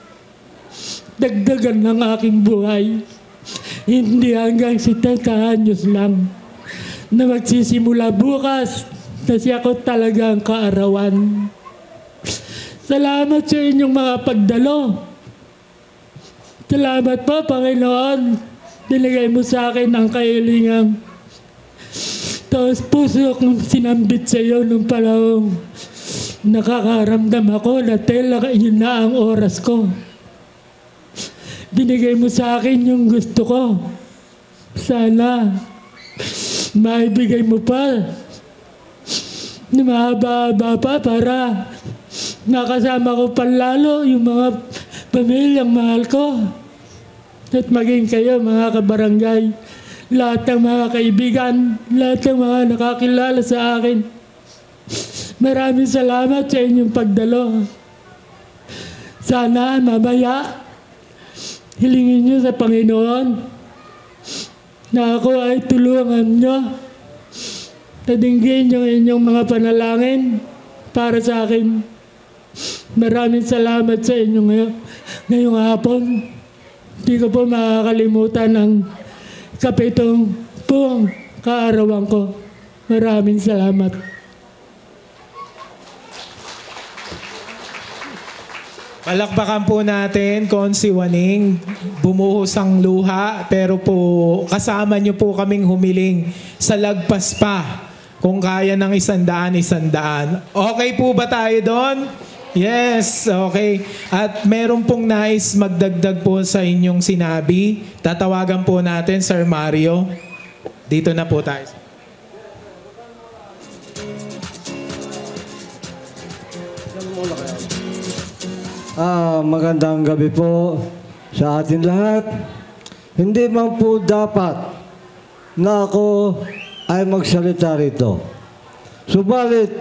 Dagdagan ng aking buhay. Hindi hanggang 70 anyos lang na magsisimula bukas na siya ko talagang kaarawan. Salamat sa inyong mga pagdalo. Salamat po, Panginoon. Binigay mo sa akin ang kahilingan. Tapos puso kong sinambit sa iyo nung panahon nakakaramdam ako na tela yun na ang oras ko. Binigay mo sa akin yung gusto ko. Sana maibigay mo pa na mahaba-haba pa para nakasama ko palalo yung mga pamilyang mahal ko. At maging kayo mga kabarangay, lahat ng mga kaibigan, lahat ng mga nakakilala sa akin. Maraming salamat sa inyong pagdalo. Sana mamaya, hilingin niyo sa Panginoon na ako ay tulungan niyo. Tadinggin yung inyong mga panalangin para sa akin. Maraming salamat sa inyo ngayong hapon. Hindi ko po makakalimutan ang 7 kaarawan ko. Maraming salamat. Palakpakan po natin kung si Waning bumuhos ang luha pero po kasama niyo po kaming humiling sa lagpas pa kung kaya ng 100. Okay po ba tayo doon? Yes, okay. At meron pong nais magdagdag po sa inyong sinabi. Tatawagan po natin, Sir Mario. Dito na po tayo. Magandang gabi po sa atin lahat. Hindi man po dapat na ako ay magsalita rito. Subalit,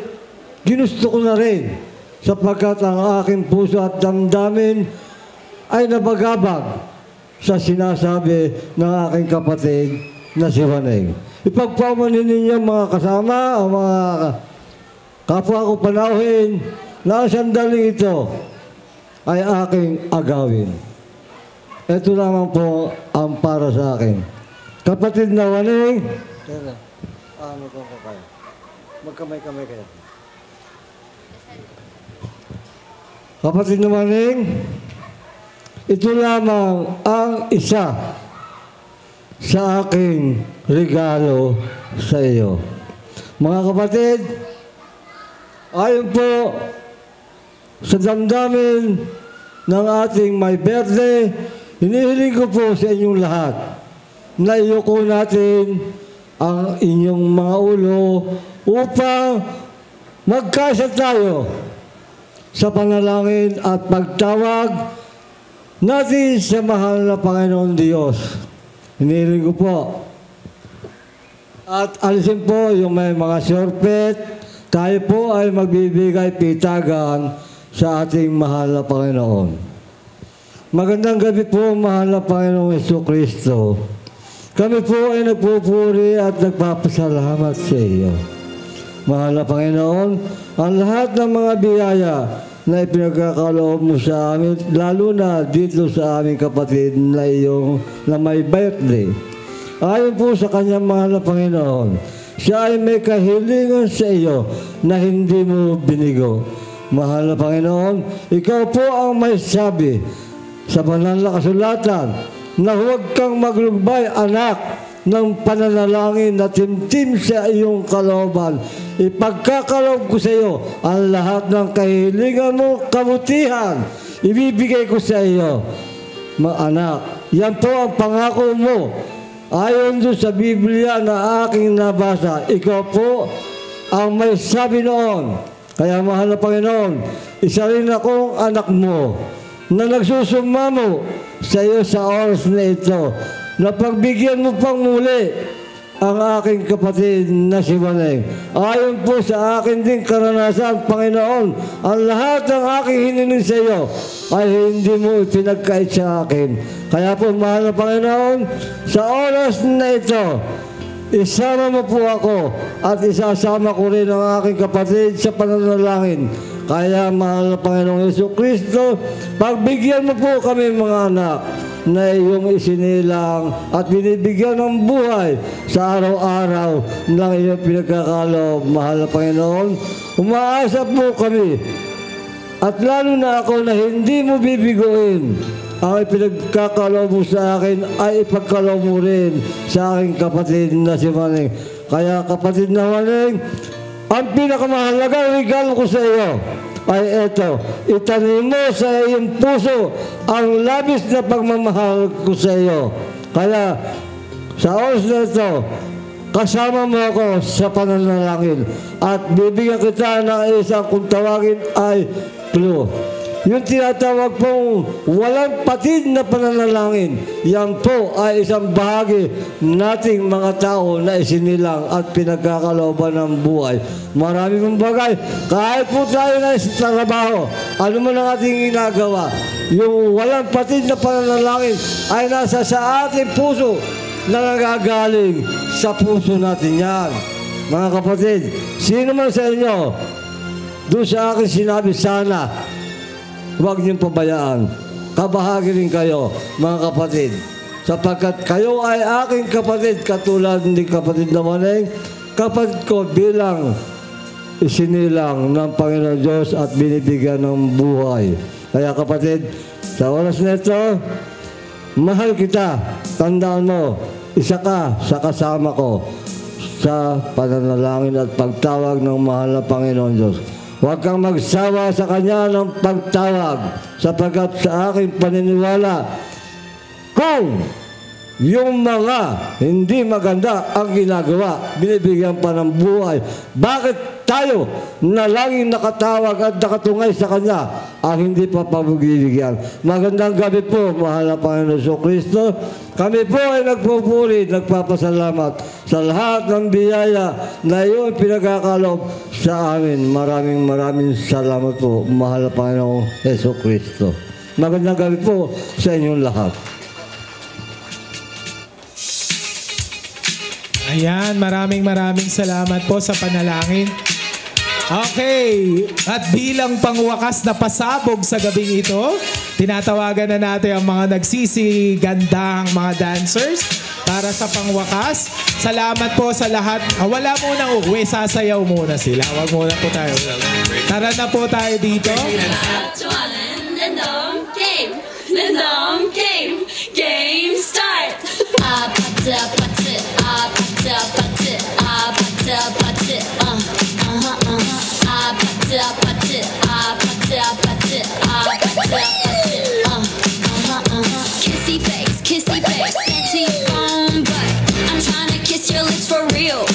ginusto ko na rin sapagkat ang aking puso at damdamin ay nabagabag sa sinasabi ng aking kapatid na si Waneng. ipagpamanin ninyo mga kasama, o mga kapwa ko panauhin, na ang sandali ito ay aking agawin. Ito lamang po ang para sa akin. Kapatid na Waning, ano ko kayo? Magkamay-kamay kayo. Kapatid na Waning, ito lamang ang isa sa aking regalo sa iyo. Mga kapatid, ayon po sa damdamin ng ating may birthday, hinihiling ko po sa inyong lahat na iyuko natin ang inyong mga ulo upang magkasya tayo sa panalangin at pagtawag natin sa mahal na Panginoon Diyos. Hinihiling ko po. At alisin po yung may mga surpet. Tayo po ay magbibigay pitagan sa ating mahal na Panginoon. Magandang gabi po, mahal na Panginoong Jesucristo. Kami po ay nagpupuri at nagpapasalamat sa iyo. Mahal na Panginoon, ang lahat ng mga biyaya na ipinagkakaloob mo sa amin, lalo na dito sa aming kapatid na may birthday. Ayon po sa kanyang mahal na Panginoon, siya ay may kahilingan sa iyo na hindi mo binigo. Mahal na Panginoon, ikaw po ang may sabi sa banal na kasulatan na huwag kang maglubay, anak, ng pananalangin na timtim sa iyong kalooban. Ipagkakaloob ko sa iyo ang lahat ng kahilingan mo, kabutihan, ibibigay ko sa iyo. Mga anak, yan po ang pangako mo. Ayon doon sa Biblia na aking nabasa, ikaw po ang may sabi noon. Kaya mahal na Panginoon, isa rin akong anak mo na nagsusumamo sa iyo sa oras na ito, na pagbigyan mo pang muli ang aking kapatid na si Waning. Ayon po sa akin din karanasan, Panginoon, ang lahat ng aking hiniling sa iyo ay hindi mo ipinagkait sa akin. Kaya po, mahal na Panginoon, sa oras na ito, isama mo po ako at isasama ko rin ang aking kapatid sa pananalangin. Kaya, mahal na Panginoong Jesucristo, pagbigyan mo po kami mga anak na iyong isinilang at binibigyan ng buhay sa araw-araw ng iyong pinagkakaloob. Mahal na Panginoon, umaasa po kami at lalo na ako na hindi mo bibiguin. Ang ipinagkakaloob mo sa akin ay ipagkaloob mo rin sa aking kapatid na si Waning. Kaya kapatid na Waning, ang pinakamahalagang regalo ko sa iyo ay eto, itanim mo sa iyong puso ang labis na pagmamahal ko sa iyo. Kaya sa oras na ito, kasama mo ako sa pananalangin at bibigyan kita ng isang kung tawagin ay clue. Yung tinatawag pong walang patid na pananalangin, yan po ay isang bahagi nating mga tao na isinilang at pinagkakalooban ng buhay. Marami mong bagay, kahit po tayo na sa trabaho, ano man ang ating ginagawa, yung walang patid na pananalangin ay nasa sa ating puso na nagagaling sa puso natin yan. Mga kapatid, sino man sa inyo, doon sa akin sinabi sana, huwag niyong pabayaan. Kabahagi rin kayo, mga kapatid. Sapagkat kayo ay aking kapatid, katulad ni kapatid na Waning, kapatid ko bilang isinilang ng Panginoon Diyos at binibigyan ng buhay. Kaya kapatid, sa oras na ito, mahal kita. Tandaan mo, isa ka sa kasama ko sa pananalangin at pagtawag ng mahal na Panginoon Diyos. Huwag kang magsawa sa Kanya ng pagtawag, sapagkat sa aking paniniwala, kung yung mga hindi maganda ang ginagawa, binibigyan pa ng buhay, bakit tayo na laging nakatawag at nakatungay sa Kanya ang hindi pa pagbibigyan? Magandang gabi po, mahal na Panginoon Jesucristo. Kami po ay nagpupuri, nagpapasalamat sa lahat ng biyaya na iyong pinagkakaloob sa amin. Maraming salamat po, mahal na Panginoong Jesucristo. Magandang gabi po sa inyong lahat. Ayan, maraming salamat po sa panalangin. Okay, at bilang pangwakas na pasabog sa gabing ito, tinatawagan na natin ang mga nagsisigandang mga dancers para sa pangwakas. Salamat po sa lahat. Wala munang uuwi, sasayaw muna sila. Wag muna po tayo. Tara na po tayo dito. Game start. Kissy face, sent to your phone, but I'm trying to kiss your lips for real.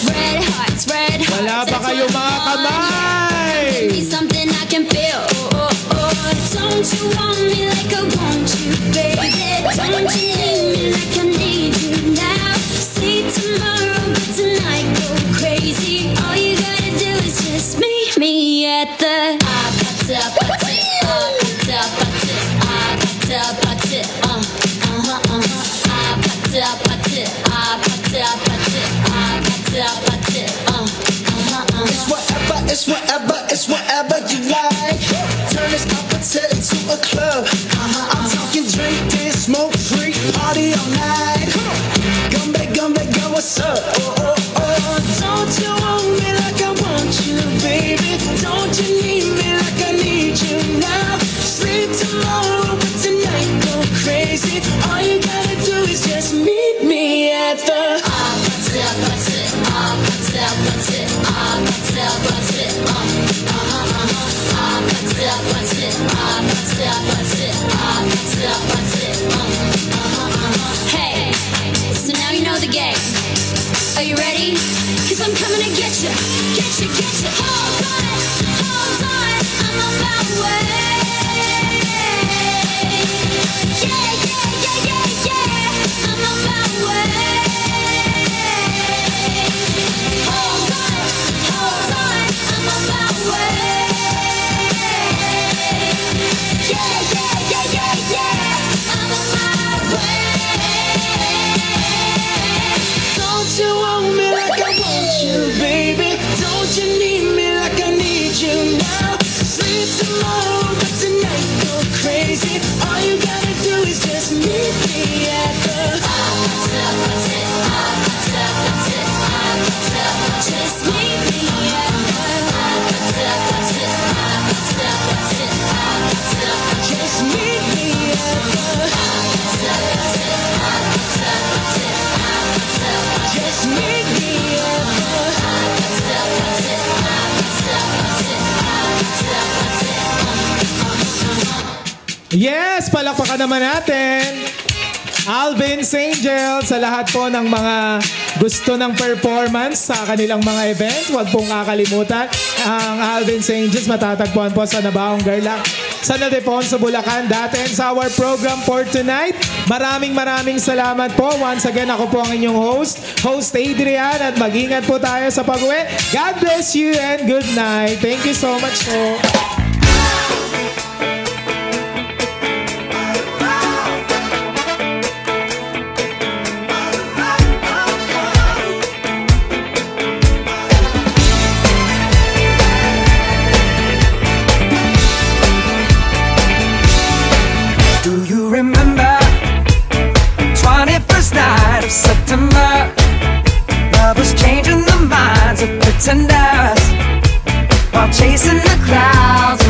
Red hearts. Wala pa kayo mga kamay. Give me something I can feel. Don't you want me like I want you, baby? Don't you need me like I need you now? See tomorrow, but tonight go crazy. All you gotta do is just meet me at the It's whatever you like. Turn this appetite into a club. I'm talking drink and smoke free, party all night. Come back, girl, what's up? Don't you want me like I want you, baby? Don't you need me like I need you now? Sleep tomorrow, but tonight go crazy. All you gotta do is just meet me at the Hey, so now you know the game. Are you ready? 'Cause I'm coming to get you. Hold on, I'm on my way. Yeah, I'm on my way. Hold on, I'm on my way. Yeah, I'm on my way. Don't you want me like I want you, baby? Don't you need me like I need you now? Sleep tomorrow, but tonight go crazy. All you gotta do is just meet me at the Just meet me at Just meet me at Just meet me Yes, palakpakan naman natin. Alvin's Angel sa lahat po ng mga gusto ng performance sa kanilang mga events. Huwag pong kakalimutan. Ang Alvin's Angels matatagpuan po sa Nabaong Garlac, sa Nadeponso, Bulacan. That ends our program for tonight. Maraming salamat po. Once again, ako po ang inyong Host Adrian, at mag-ingat po tayo sa pag-uwi. God bless you and good night. Thank you so much po. Do you remember 21st night of September? Lovers changing the minds of pretenders while chasing the clouds.